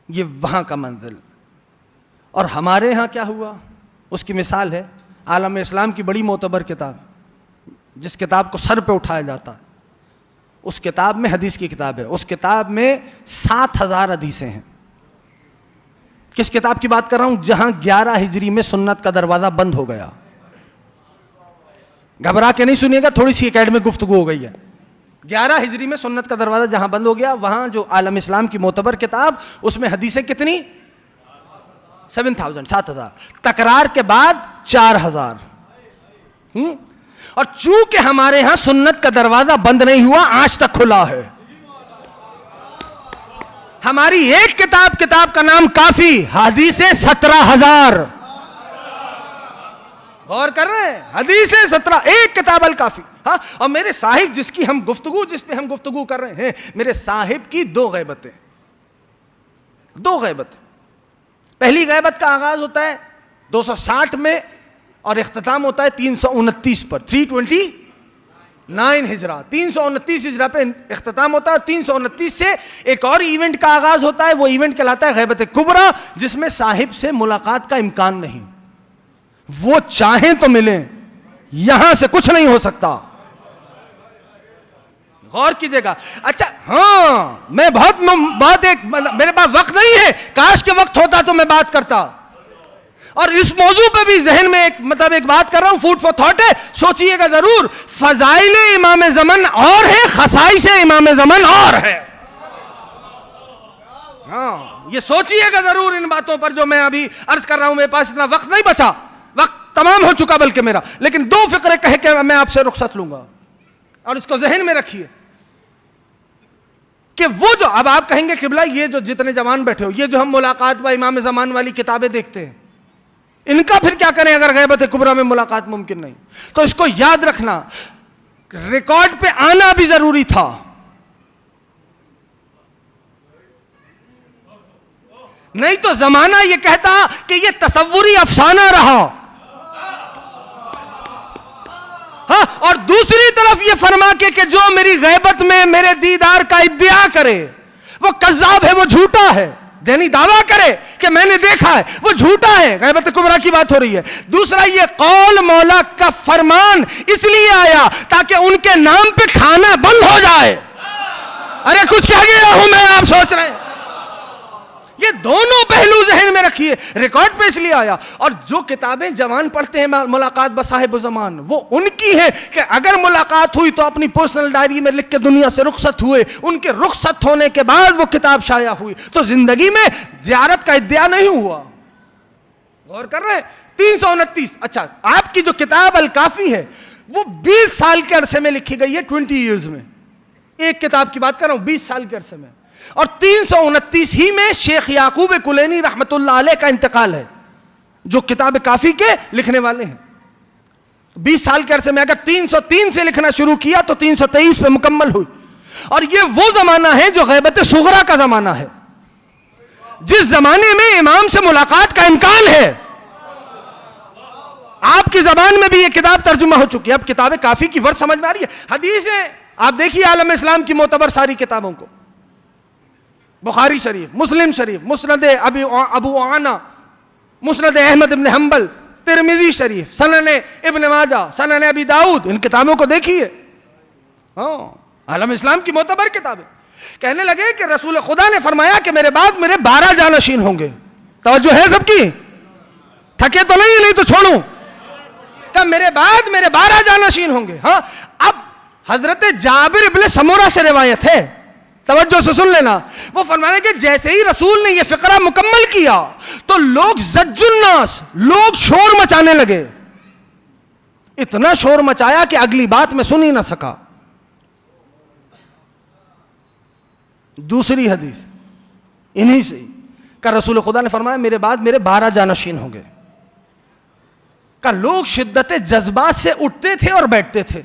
ये वहाँ का मंजिल। और हमारे यहाँ क्या हुआ उसकी मिसाल है आलम इस्लाम की बड़ी मोतबर किताब, जिस किताब को सर पे उठाया जाता है, उस किताब में हदीस की किताब है। उस किताब में 7000 हदीसें हैं। किस किताब की बात कर रहा हूं? जहां 11 हिजरी में सुन्नत का दरवाजा बंद हो गया। घबरा के नहीं सुनिएगा, थोड़ी सी एकेडमिक गुफ्तगू हो गई है। 11 हिजरी में सुन्नत का दरवाजा जहां बंद हो गया, वहां जो आलम इस्लाम की मोतबर किताब, उसमें हदीसें कितनी? 7000। तकरार के बाद 4000। और चूंकि हमारे यहां सुन्नत का दरवाजा बंद नहीं हुआ, आज तक खुला है। हमारी एक किताब का नाम काफी, हदीसें 17,000। गौर कर रहे हैं, हदीसें 17, एक किताब अल काफी। हाँ, और मेरे साहिब जिस पे हम गुफ्तगू कर रहे हैं, मेरे साहिब की 2 गैबतें। पहली गैबत का आगाज होता है 260 में और इख्तिताम होता है 329 पर, 329 हिजरा, 329 हिजरा पे इख्तिताम होता है। 329 से एक और इवेंट का आगाज होता है, वो इवेंट कहलाता है गैबत कुबरा, जिसमें साहिब से मुलाकात का इम्कान नहीं, वो चाहें तो मिले, यहां से कुछ नहीं हो सकता। गौर कीजिएगा। अच्छा, हाँ, मैं बहुत एक, मेरे पास वक्त नहीं है, काश के वक्त होता तो मैं बात करता। और इस मौजू पे भी जहन में एक बात कर रहा हूं, फूड फॉर थॉट है, सोचिएगा जरूर। फजाइले इमाम ज़मन और है, खसाइसे इमाम ज़मन और है। हाँ, ये सोचिएगा जरूर इन बातों पर जो मैं अभी अर्ज कर रहा हूं। मेरे पास इतना वक्त नहीं बचा, वक्त तमाम हो चुका बल्कि मेरा, लेकिन 2 फिक्रे कह के मैं आपसे रुखसत लूंगा। और इसको जहन में रखिए कि वो जो अब आप कहेंगे किबला, ये जो जितने जवान बैठे हो, ये जो हम मुलाकात व इमाम ज़मान वाली किताबें देखते हैं, इनका फिर क्या करें अगर गैबत कुबरा में मुलाकात मुमकिन नहीं? तो इसको याद रखना, रिकॉर्ड पे आना भी जरूरी था। नहीं तो जमाना ये कहता कि ये तसव्वुरी अफसाना रहा। हाँ, और दूसरी तरफ ये फरमा के कि जो मेरी गैबत में मेरे दीदार का इद्दिया करे वो कज़्ज़ाब है, वो झूठा है। यानी दावा करे कि मैंने देखा है, वो झूठा है। गैबत कुबरा की बात हो रही है। दूसरा, ये कौल मौला का फरमान इसलिए आया ताकि उनके नाम पे खाना बंद हो जाए। अरे कुछ कह गया हूं मैं, आप सोच रहे हैं? ये दोनों पहलू जहन में रखिए। रिकॉर्ड पे इसलिए आया। और जो किताबें जवान पढ़ते हैं मुलाकात बसाहिब ज़मान, वो उनकी है कि अगर मुलाकात हुई तो अपनी पर्सनल डायरी में लिख के दुनिया से रुखसत हुए। उनके रुखसत होने के बाद वो किताब शाया हुई, तो जिंदगी में ज़ियारत का इद्दिया नहीं हुआ। गौर कर रहे हैं? 329। अच्छा, आपकी जो किताब अल काफी है वो 20 साल के अरसे में लिखी गई है, 20 ईयर्स में। एक किताब की बात कर रहा हूं, 20 साल के अरसे में। और 329 ही में शेख याकूब कुलैनी रहमतुल्लाह अलैह का इंतकाल है, जो किताब काफी के लिखने वाले हैं। 20 साल के अरसे में अगर 303 से लिखना शुरू किया तो 323 पे मुकम्मल हुई। और ये वो जमाना है जो गैबत सुगरा का जमाना है, जिस जमाने में इमाम से मुलाकात का इम्कान है। आपकी जबान में भी ये किताब तर्जुमा हो चुकी है। अब किताब काफी की वर्ड समझ में आ रही है। हदीसें आप देखिए आलम इस्लाम की मोतबर सारी किताबों को, बुखारी शरीफ, मुस्लिम शरीफ, मुस्नद अबू आना, मुस्नद अहमद इब्न हंबल, तिरमिजी शरीफ, सनन इब्न माजा, सनन अबी दाऊद, इन किताबों को देखिए। हाँ, आलम इस्लाम की मोतबर किताबें। कहने लगे कि रसूल खुदा ने फरमाया कि मेरे बाद मेरे 12 जानशीन होंगे। तवज्जो है सबकी? थके तो नहीं तो छोड़ूं। तब मेरे बाद मेरे 12 जानशीन होंगे। हाँ, अब हजरत जाबिर इब्न समूरा से रिवायत है, तवज्जो से सुन लेना। वो फरमाने के जैसे ही रसूल ने ये फिक्रा मुकम्मल किया तो लोग जज्जुन्नास, लोग शोर मचाने लगे। इतना शोर मचाया कि अगली बात मैं सुन ही ना सका। दूसरी हदीस इन्हीं से का रसूल खुदा ने फरमाया मेरे बाद मेरे 12 जानशीन होंगे। का लोग शिद्दत जज्बात से उठते थे और बैठते थे।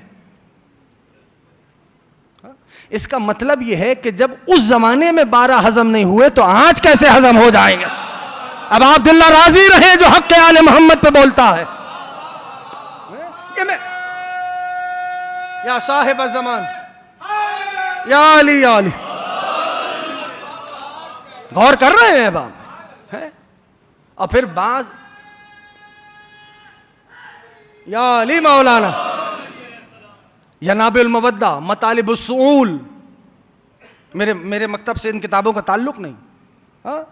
इसका मतलब यह है कि जब उस जमाने में 12 हजम नहीं हुए तो आज कैसे हजम हो जाएंगे? अब आप दिल्ला राजी रहे जो हक के आले मोहम्मद पे बोलता है। ये मैं या साहिब ज़मान या अली या अली, गौर कर रहे हैं बाप है? और फिर बाज या अली मौलाना या नाबिल मवद्दा मतालिबुस सुऊल। मेरे मकतब से इन किताबों का ताल्लुक नहीं। हाँ,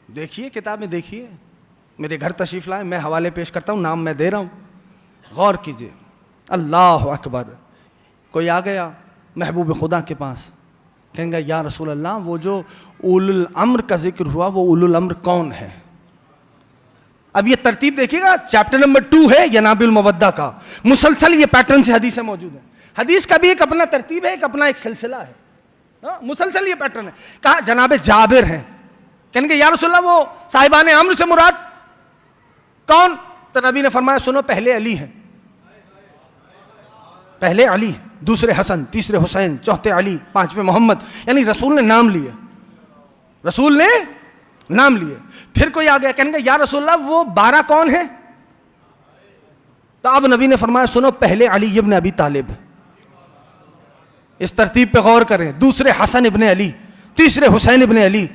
देखिए किताबें देखिए, मेरे घर तशरीफ लाए, मैं हवाले पेश करता हूँ, नाम मैं दे रहा हूँ, गौर कीजिए। अल्लाह अकबर। कोई आ गया महबूब खुदा के पास, कहेंगे या रसूल अल्लाह वो जो उलुल अम्र का जिक्र हुआ वो उलुल अम्र कौन है? अब ये तरतीब देखिएगा, चैप्टर नंबर 2 है यनाबिल मवद्दा का, मुसलसल ये पैटर्न से हदीसें मौजूद हैं। हदीस का भी एक अपना तरतीब है, एक अपना एक सिलसिला है, मुसलसल ये पैटर्न है। कहा जनाब जाबिर हैं, कहने या रसूलल्लाह वो साहिबान अम्र से मुराद कौन? तो नबी ने फरमाया सुनो पहले अली हैं, पहले अली, दूसरे हसन, तीसरे हुसैन, चौथे अली, पांचवें मोहम्मद। यानी रसूल ने नाम लिए, रसूल ने नाम लिए। फिर कोई आ गया, कहने या रसूलल्लाह वो 12 कौन है? तो अब नबी ने फरमाया सुनो पहले अली इब्न अबी तालिब, इस तरतीब पे गौर करें, दूसरे हसन इब्न अली, तीसरे हुसैन इब्न अली,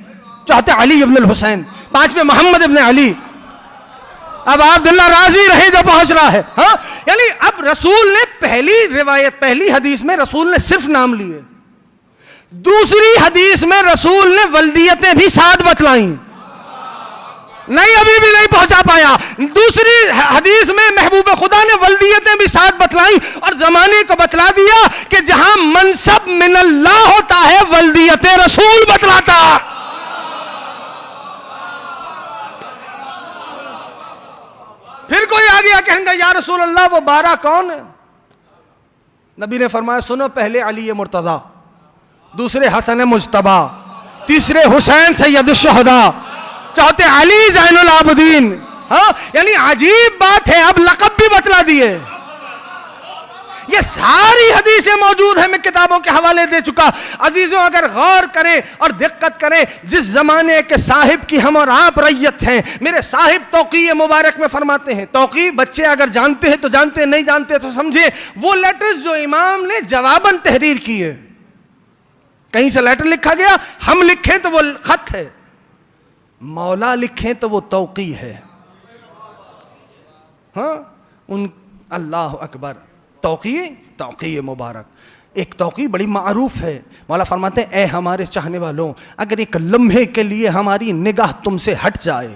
चौथे अली इब्न हुसैन, पांचवें मोहम्मद इब्न अली। अब अब्दुल्लाह राजी रहे जो पहुंच रहा है। हाँ, यानी अब रसूल ने पहली रिवायत, पहली हदीस में रसूल ने सिर्फ नाम लिए, दूसरी हदीस में रसूल ने वल्दियतें भी साथ बतलाई, नहीं अभी भी नहीं पहुंचा पाया। दूसरी हदीस में महबूब खुदा ने वल्दियतें भी साथ बतलाई और जमाने को बतला दिया कि जहां मनसब मिनल्लाह होता है वल्दियतें रसूल बतलाता। फिर कोई आ गया, कहेंगे या रसूल अल्लाह वो 12 कौन है? नबी ने फरमाया सुनो पहले अली मुर्तजा, दूसरे हसन मुज्तबा, तीसरे हुसैन सैयद शुहदा, चौथे अली ज़ैनुल आबिदीन। हाँ, यानी अजीब बात है, अब लक़ब भी बतला दिए। ये सारी हदीसें मौजूद है, मैं किताबों के हवाले दे चुका। अजीजों अगर गौर करें और दिक्कत करें, जिस जमाने के साहिब की हम और आप रैयत हैं, मेरे साहिब तौक़ी मुबारक में फरमाते हैं, तौक़ी बच्चे अगर जानते हैं तो जानते, नहीं जानते तो समझे, वो लेटर्स जो इमाम ने जवाबन तहरीर किए, कहीं से लेटर लिखा गया, हम लिखें तो वो खत है, मौला लिखें तो वो तौक़ी है। हाँ, उन अल्लाह अकबर, तौक़ी मुबारक, एक तौक़ी बड़ी मारूफ है। मौला फरमाते हैं ए हमारे चाहने वालों, अगर एक लम्हे के लिए हमारी निगाह तुमसे हट जाए,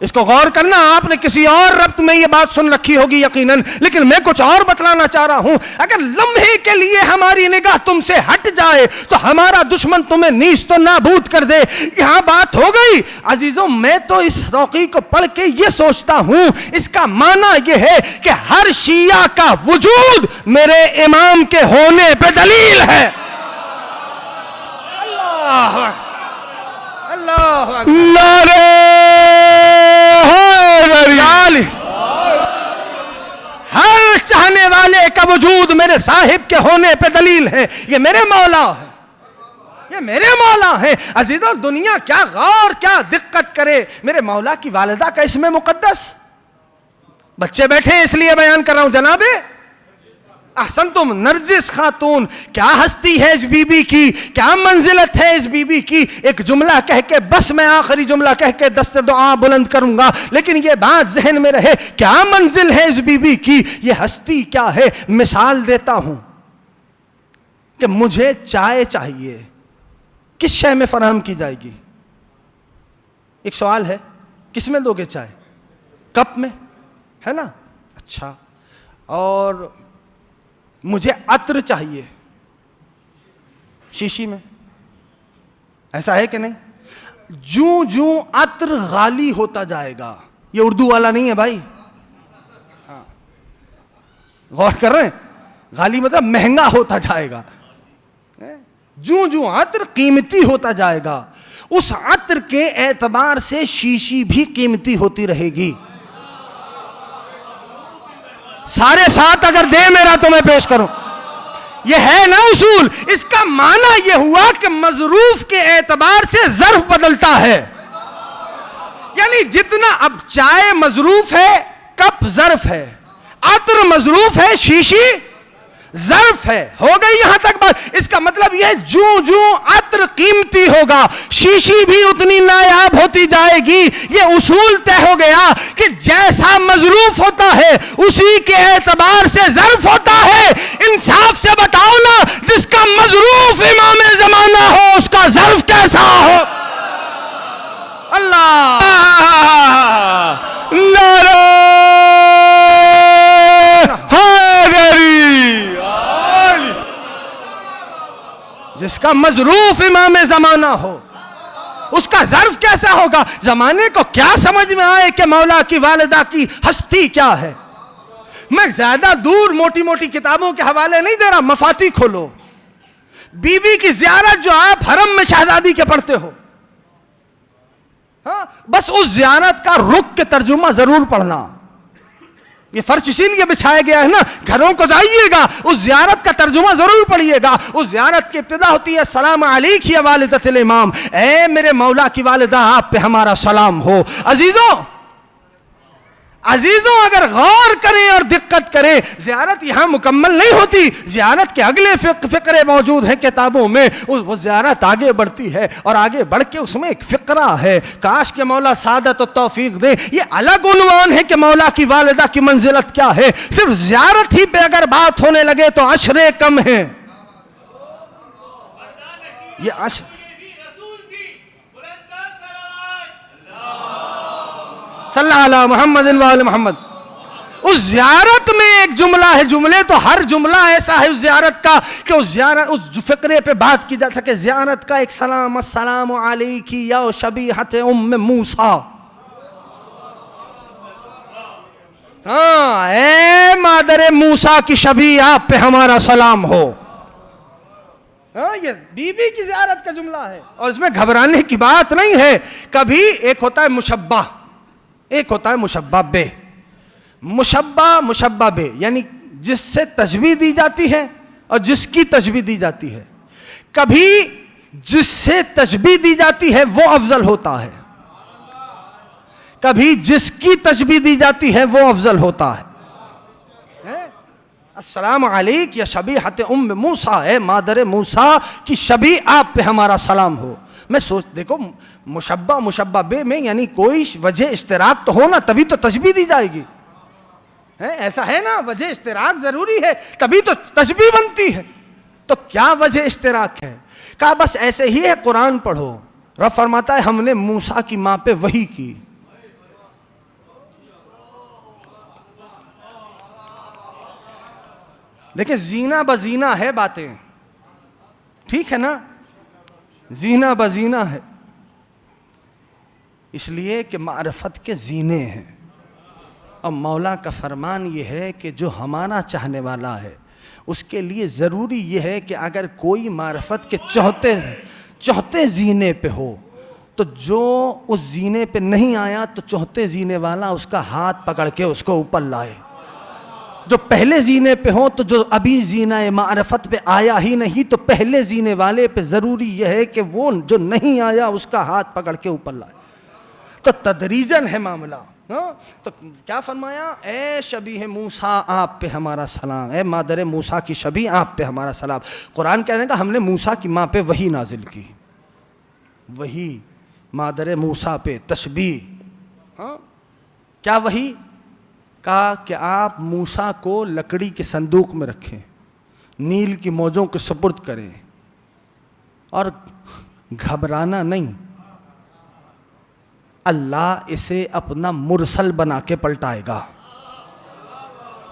इसको गौर करना, आपने किसी और रब्त में ये बात सुन रखी होगी यकीनन, लेकिन मैं कुछ और बतलाना चाह रहा हूं। अगर लम्हे के लिए हमारी निगाह तुमसे हट जाए तो हमारा दुश्मन तुम्हें नीच तो नाबूद कर दे। यहां बात हो गई। अजीजों, मैं तो इस तौक़ी को पढ़ के ये सोचता हूं, इसका माना यह है कि हर शिया का वजूद मेरे इमाम के होने पे दलील है। अल्लाह अल्लाह नारे हर चाहने वाले का वजूद मेरे साहिब के होने पे दलील है। ये मेरे मौला है, ये मेरे मौला है। अजीजों, दुनिया क्या गौर क्या दिक्कत करे, मेरे मौला की वालिदा का इसमें मुकद्दस, बच्चे बैठे इसलिए बयान कर रहा हूं। जनाबे अहसन तुम नरजिस खातून, क्या हस्ती है इस बीबी की, क्या मंजिलत है इस बीबी की। एक जुमला कह के बस मैं आखिरी जुमला कह के दस्ते दुआ बुलंद करूंगा, लेकिन ये बात जहन में रहे, क्या मंजिल है इस बीबी की, ये हस्ती क्या है। मिसाल देता हूं कि मुझे चाय चाहिए, किस शय में फराहम की जाएगी? एक सवाल है, किस में दोगे चाय? कप में, है ना? अच्छा, और मुझे अत्र चाहिए, शीशी में, ऐसा है कि नहीं? जूं जूं अत्र गाली होता जाएगा, ये उर्दू वाला नहीं है भाई, हाँ गौर कर रहे हैं, गाली मतलब महंगा होता जाएगा, जूं जूं अत्र कीमती होता जाएगा, उस अत्र के एतबार से शीशी भी कीमती होती रहेगी। सारे साथ अगर दे मेरा तो मैं पेश करूं, यह है ना उसूल। इसका माना यह हुआ कि मजरूफ के एतबार से ज़र्फ बदलता है, यानी जितना अब चाय मजरूफ है, कप ज़र्फ है, अत्र मजरूफ है, शीशी ज़र्फ है। हो गई यहां तक बात। इसका मतलब यह जूं जूं अत्र कीमती होगा, शीशी भी उतनी नायाब होती जाएगी। यह उसूल तय हो गया कि जैसा मजरूफ होता है उसी के एतबार से ज़र्फ होता है। इंसाफ से बताओ ना, जिसका मजरूफ इमाम ज़माना हो उसका ज़र्फ कैसा हो? अल्लाह जिसका मजरूफ इमाम ज़माना हो उसका ज़र्फ कैसा होगा? जमाने को क्या समझ में आए कि मौला की वालिदा की हस्ती क्या है। मैं ज्यादा दूर मोटी मोटी किताबों के हवाले नहीं दे रहा, मफाती खोलो। बीबी की जियारत जो आप हरम में शहजादी के पढ़ते हो, हाँ, बस उस जियारत का रुख के तर्जुमा जरूर पढ़ना। ये फर्श इसीलिए बिछाया गया है ना, घरों को जाइएगा, उस जियारत का तर्जुमा जरूर पढ़िएगा। उस जियारत की इब्तिदा होती है सलाम अलैकी या वालिदतुल इमाम, ए मेरे मौला की वालिदा आप पे हमारा सलाम हो। अजीजों अगर गौर करें और दिक्कत करें, जियारत यहां मुकम्मल नहीं होती। जियारत के अगले फिक्रे मौजूद हैं किताबों में। वो जियारत आगे बढ़ती है और आगे बढ़ के उसमें एक फिक्रा है। काश के मौला सादत और तौफीक दे। ये अलग उन्वान है कि मौला की वालिदा की मंजिलत क्या है। सिर्फ जियारत ही पे अगर बात होने लगे तो अशरे कम है। ये अशर सल्लल्लाहु अलैहि मोहम्मद व आले मोहम्मद। उस जियारत में एक जुमला है, जुमले तो हर जुमला ऐसा है उस जियारत का कि उस जियारत उस फिक्रे पे बात की जा सके। जियारत का एक सलाम, अस्सलामु अलैकी या शबीहत उम्मे मूसा। हाँ, ए मादरे मूसा की शबी आप पे हमारा सलाम हो। हाँ, ये बीबी की जियारत का जुमला है और इसमें घबराने की बात नहीं है। कभी एक होता है मुशब्बा, एक होता है मुशब्बा बे। मुशब्बा बे यानी जिससे तशबीह दी जाती है और जिसकी तशबीह दी जाती है। कभी जिससे तशबीह दी जाती है वो अफजल होता है, कभी जिसकी तशबीह दी जाती है वो अफजल होता है। अस्सलाम अलैक या शबीहत उम्म मूसा, है मादर मूसा की शबी आप पे हमारा सलाम हो। मैं सोच देखो, मुशब्बा बे में यानी कोई वजह इश्तिराक तो हो ना, तभी तो तशबीह दी जाएगी। है ऐसा है ना, वजह इश्तिराक जरूरी है तभी तो तशबीह बनती है। तो क्या वजह इश्तिराक है? कहा बस ऐसे ही है, कुरान पढ़ो। रब फरमाता है हमने मूसा की मां पे वही की। देखिए जीना बजीना है बातें, ठीक है ना, जीना बजीना है इसलिए कि मारफत के जीने हैं। और मौला का फरमान ये है कि जो हमारा चाहने वाला है उसके लिए ज़रूरी ये है कि अगर कोई मारफत के चौथे जीने पे हो तो जो उस जीने पे नहीं आया तो चौथे जीने वाला उसका हाथ पकड़ के उसको ऊपर लाए। जो पहले जीने पे हो तो जो अभी जीना मारफत पे आया ही नहीं तो पहले जीने वाले पे ज़रूरी यह है कि वो जो नहीं आया उसका हाथ पकड़ के ऊपर लाए। तो तदरीजन है मामला। हाँ? तो क्या फरमाया? ए शबीह मूसा आप पे हमारा सलाम, ए मादर मूसा की शबी आप पे हमारा सलाम। कुरान कहने का हमने मूसा की माँ पे वही नाजिल की, वही मादर मूसा पे तशबीह। हाँ? क्या वही? कहा कि आप मूसा को लकड़ी के संदूक में रखें, नील की मौजों के सुपुर्द करें और घबराना नहीं, अल्लाह इसे अपना मुरसल बना के पलटाएगा।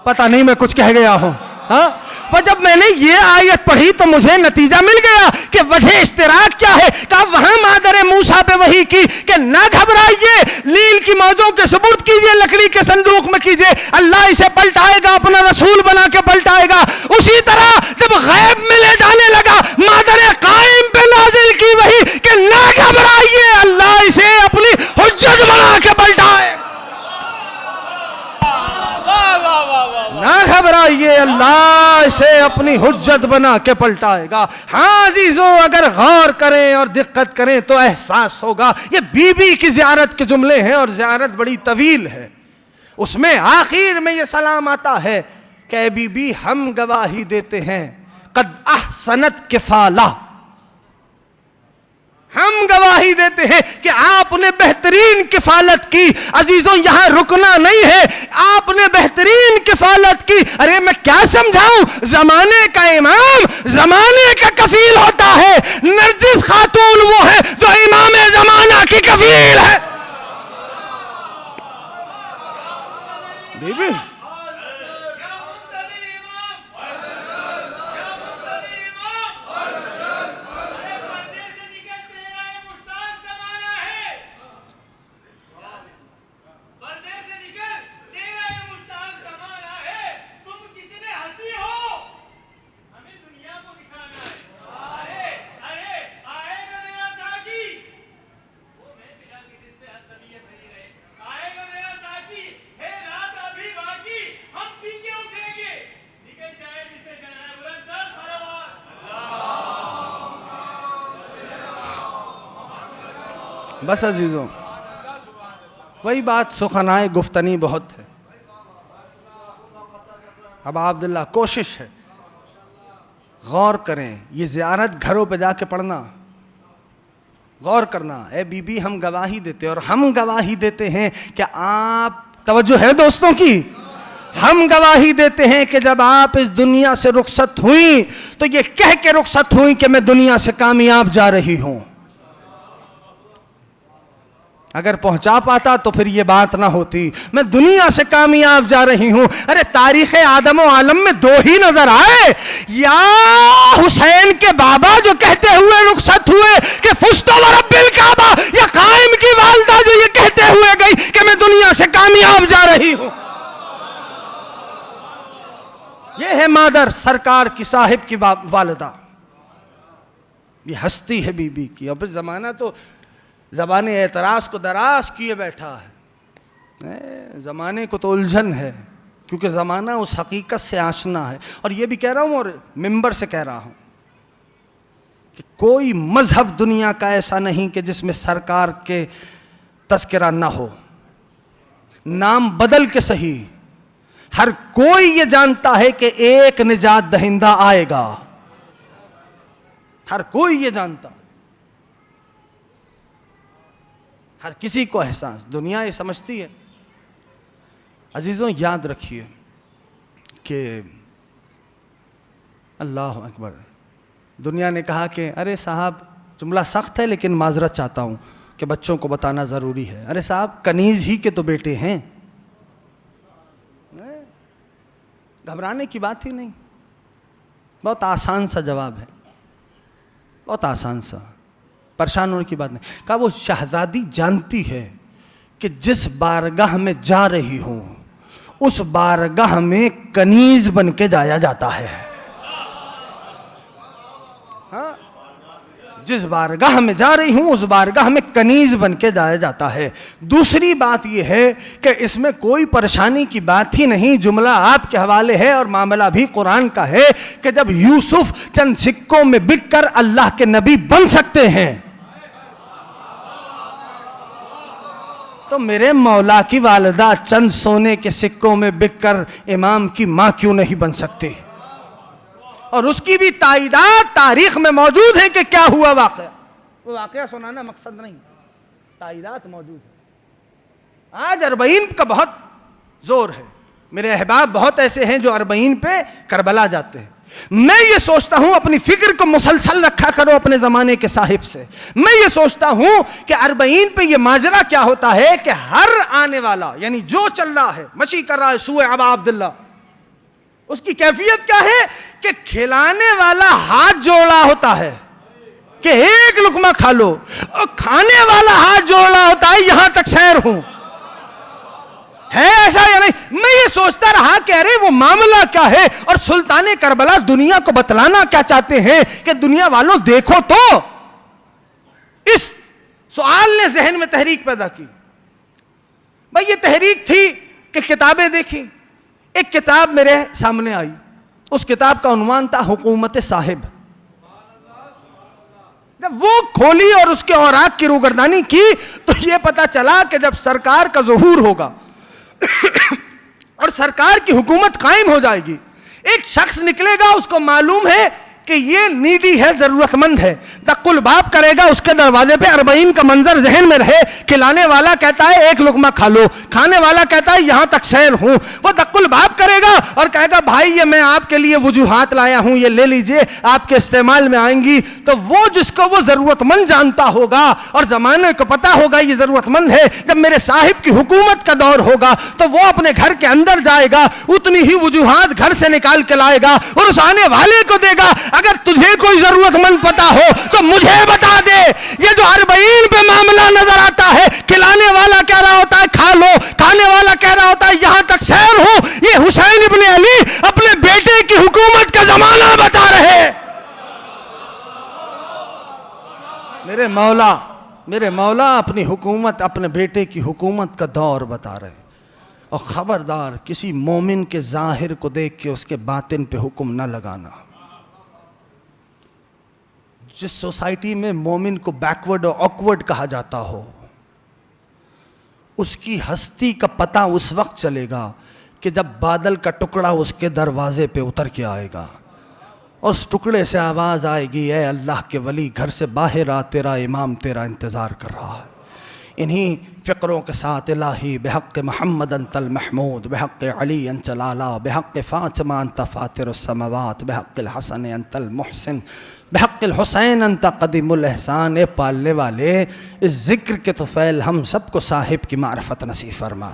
पता नहीं मैं कुछ कह गया हूं। हाँ, पर जब मैंने ये आयत पढ़ी तो मुझे नतीजा मिल गया कि वजह इस्तिराक क्या है। कहा वहां मादर मूसा पे वही की कि ना घबराइए, नील की मौजों के सुपुर्द कीजिए, लकड़ी के संदूक में कीजिए, अल्लाह इसे पलटाएगा, अपना रसूल बना के पलटाएगा। उसी तरह जब गैब में ले जाने लगा मादर कायम पे नाजिल की वही कि ना घबराइए, अल्लाह इसे अपनी हुज्जत बना के पलटाए। ना घबराइए, अल्लाह इसे अपनी हुज्जत बना के पलटाएगा। हाँ अजीजों, अगर गौर करें और दिक्कत करें तो एहसास होगा ये बीबी की ज़ियारत के जुमले हैं और ज़ियारत बड़ी तवील है। उसमें आखिर में ये सलाम आता है कि बीबी हम गवाही देते हैं कद अहसनत किफाला, हम गवाही देते हैं कि आपने बेहतरीन किफालत की। अजीजों यहां रुकना नहीं है, आपने बेहतरीन किफालत की। अरे मैं क्या समझाऊं, जमाने का इमाम जमाने का कफील होता है। नरजिस खातून वो है जो इमाम जमाना की कफील है। बीबी बस अजीजों, वही बात, सुखनाए गुफ्तनी बहुत है। अब अब्दुल्ला कोशिश है, गौर करें, ये ज़ियारत घरों पे जाके पढ़ना, गौर करना। ए बीबी, हम गवाही देते हैं, और हम गवाही देते हैं कि आप, तवज्जो है दोस्तों की, हम गवाही देते हैं कि जब आप इस दुनिया से रुखसत हुई तो ये कह के रुखसत हुई कि मैं दुनिया से कामयाब जा रही हूं। अगर पहुंचा पाता तो फिर ये बात ना होती, मैं दुनिया से कामयाब जा रही हूं। अरे तारीख आदम व आलम में दो ही नजर आए, या हुसैन के बाबा जो कहते हुए रुखसत हुए कि फुस्तो व रब्बिल काबा, या कायम की वालदा जो ये कहते हुए गई कि मैं दुनिया से कामयाब जा रही हूं। ये है मादर सरकार की, साहिब की वालदा, ये हस्ती है बीबी की। अब जमाना तो ज़बाने एतराज़ को दराज किए बैठा है, ज़माने को तो उलझन है, क्योंकि ज़माना उस हकीकत से आशना है। और ये भी कह रहा हूँ और मिंबर से कह रहा हूँ कि कोई मजहब दुनिया का ऐसा नहीं कि जिसमें सरकार के तज़किरा ना हो, नाम बदल के सही। हर कोई ये जानता है कि एक निजात दहिंदा आएगा, हर कोई ये जानता, हर किसी को एहसास, दुनिया ये समझती है। अजीज़ों, याद रखिए कि अल्लाह अकबर, दुनिया ने कहा कि अरे साहब, जुमला सख्त है लेकिन माजरत चाहता हूँ कि बच्चों को बताना ज़रूरी है। अरे साहब, कनीज़ ही के तो बेटे हैं, घबराने की बात ही नहीं। बहुत आसान सा जवाब है, बहुत आसान सा, परेशान होने की बात नहीं। कहा वो शहजादी जानती है कि जिस बारगाह में जा रही हूं उस बारगाह में कनीज बन के जाया जाता है। हाँ, जिस बारगाह में जा रही हूं उस बारगाह में कनीज बन के जाया जाता है। दूसरी बात यह है कि इसमें कोई परेशानी की बात ही नहीं, जुमला आपके हवाले है और मामला भी कुरान का है कि जब यूसुफ चंद सिक्कों में बिककर अल्लाह के नबी बन सकते हैं, तो मेरे मौला की वालिदा चंद सोने के सिक्कों में बिककर इमाम की मां क्यों नहीं बन सकती? और उसकी भी तायीदात तारीख में मौजूद है कि क्या हुआ वाकया। वो वाकया सुनाना मकसद नहीं, तायीदात मौजूद है। आज अरबईन का बहुत जोर है, मेरे अहबाब बहुत ऐसे हैं जो अरबईन पे करबला जाते हैं। मैं ये सोचता हूं, अपनी फिक्र को मुसलसल रखा करो अपने जमाने के साहिब से। मैं ये सोचता हूं कि अरबईन पे ये माजरा क्या होता है कि हर आने वाला, यानी जो चल रहा है, मची कर रहा है सूए अबा अब्दुल्ला, उसकी कैफियत क्या है कि खिलाने वाला हाथ जोड़ा होता है कि एक लुकमा खा लो, और खाने वाला हाथ जोड़ा होता है यहां तक सैर हूं। है ऐसा या नहीं? मैं ये सोचता रहा कि अरे वो मामला क्या है, और सुल्तान करबला दुनिया को बतलाना क्या चाहते हैं कि दुनिया वालों देखो तो। इस सवाल ने जहन में तहरीक पैदा की। भाई ये तहरीक थी कि किताबें देखी, एक किताब मेरे सामने आई, उस किताब का उन्वान था हुकूमत साहिब। जब वो खोली और उसके औराक की रूगर्दानी की तो ये पता चला कि जब सरकार का ज़ुहूर होगा और सरकार की हुकूमत कायम हो जाएगी, एक शख्स निकलेगा, उसको मालूम है कि ये नीडी है, जरूरतमंद है, दक्कुल बाप करेगा उसके दरवाजे पे, अरबईन का मंजर जहन में रहे, खिलाने वाला कहता है एक लुकमा खा लो, खाने वाला कहता है यहां तक सैर हूं। वो दक्कुल बाप करेगा और कहेगा भाई ये मैं आपके लिए वजूहात लाया हूं, ये ले लीजिए, आपके इस्तेमाल में आएंगी। तो वो जिसको वो जरूरतमंद जानता होगा और जमाने को पता होगा ये जरूरतमंद है, जब मेरे साहिब की हुकूमत का दौर होगा तो वो अपने घर के अंदर जाएगा, उतनी ही वजूहात घर से निकाल के लाएगा और उस आने वाले को देगा। अगर तुझे कोई जरूरतमंद पता हो तो मुझे बता दे। ये जो अरबईन पे मामला नजर आता है, खिलाने वाला कह रहा होता है खा लो, खाने वाला कह रहा होता है यहां तक सैर हो, ये हुसैन इब्ने अली अपने बेटे की हुकूमत का जमाना बता रहे। मेरे मौला अपनी हुकूमत, अपने बेटे की हुकूमत का दौर बता रहे। और खबरदार किसी मोमिन के जाहिर को देख के उसके बातिन पे हुक्म न लगाना। जिस सोसाइटी में मोमिन को बैकवर्ड और ऑकवर्ड कहा जाता हो, उसकी हस्ती का पता उस वक्त चलेगा कि जब बादल का टुकड़ा उसके दरवाजे पे उतर के आएगा और उस टुकड़े से आवाज़ आएगी, ए अल्लाह के वली घर से बाहर आ, तेरा इमाम तेरा इंतज़ार कर रहा है। इन्हीं फ़िक्रों के साथ इलाही बेहक़ मोहम्मद अंतल महमूद बेहक़ अली अंतल आला बेहक़ फ़ातिमा अंत फ़ातिरुस्समावात बेहक़ हसन अंतल मुहसिन बेहक़ हुसैन अंत क़दीमुल एहसान। ए पालने वाले, इस ज़िक्र के तुफ़ैल हम सबको साहिब की मारिफत नसीब फरमा।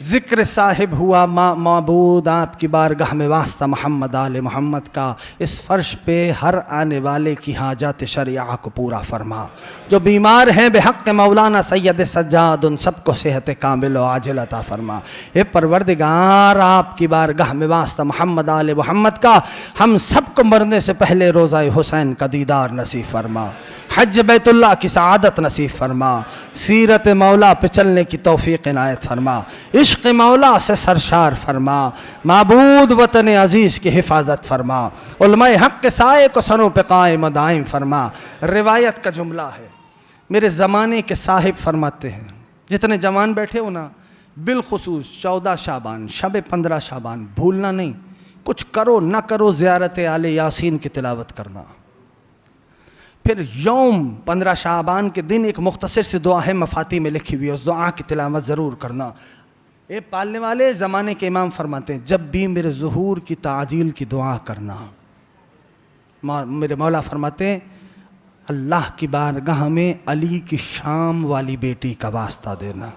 ज़िक्र साहिब हुआ माबूद आपकी बारगाह में वास्ता मोहम्मद आले मोहम्मद का, इस फ़र्श पे हर आने वाले की हाजत शरिया को पूरा फरमा। जो बीमार हैं बेहक़ मौलाना सैयद सज्जाद, उन सबको सेहत कामिल व आजिल अता फरमा। हे परवरदिगार, आपकी बारगाह में वास्ता मोहम्मद आले मोहम्मद का हम सबको मरने से पहले रोज़ा हुसैन का दीदार नसीब फरमा, हज बैतुल्लाह की सआदत नसीब फरमा, सीरत मौला पे चलने की तौफ़ीक़ इनायत फरमा, इश्क़ मौला से सरशार फरमा, माबूद वतन अज़ीज़ की हिफाजत फरमा, उलमाए हक़ के साए को सरों पे कायम दायम फरमा। रिवायत का जुमला है, मेरे ज़माने के साहिब फरमाते हैं, जितने जवान बैठे हो ना, बिलखुसूस 14 शाबान शब 15 शाबान भूलना नहीं, कुछ करो ना करो ज़ियारत आले यासीन की तिलावत करना। फिर यौम 15 शाबान के दिन एक मुख्तसर सी दुआ है मफाती में लिखी हुई है, उस दुआ की तिलावत ज़रूर करना। ये पालने वाले ज़माने के इमाम फरमाते हैं, जब भी मेरे ज़ुहूर की ताजील की दुआ करना, मेरे मौला फरमाते हैं अल्लाह की बारगाह में अली की शाम वाली बेटी का वास्ता देना,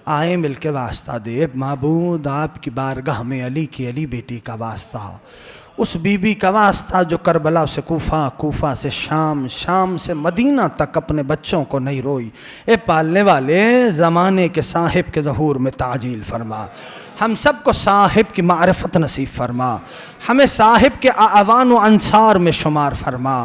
आए मिल के वास्ता दे माबूद आपकी बारगाह में अली की अली बेटी का वास्ता, उस बीबी का वास्ता जो करबला से कूफा, कूफा से शाम, शाम से मदीना तक अपने बच्चों को नहीं रोई। ए पालने वाले, ज़माने के साहिब के ज़हूर में ताजील फरमा, हम सब को साहिब की मारिफत नसीब फरमा, हमें साहिब के आवान व अंसार में शुमार फरमा।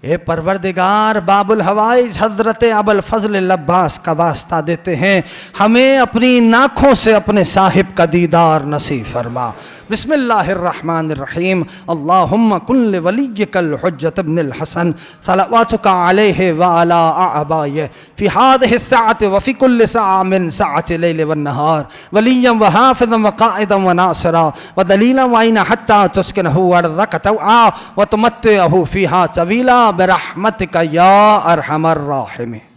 ए परवरदिगार, बाबुल हवाइज हज़रत अबुल फ़ज़ल अब्बास का वास्ता देते हैं, हमें अपनी नाखों से अपने साहिब का दीदार नसीब फरमा। बिस्मिल्लाहिर्रहमानिर्रहीम। अल्लाहुम्मा कुल्ल वलिय्यकल हुज्जत इब्नुल हसन सलवातुका अलैहि व अला आबाए फी हादिहि साअति व फी कुल्लि साअ मिन साअति लैल व नहार वलिय्यन व हाफ़िज़न व क़ाइदन व नासिरा व दलीलन व ऐना हत्ता तुस्किनहु अर्ज़क तौआ व तुमत्तिअहु फ़ीहा तवीला बिरहमतिका या अरहमर राहिमीन।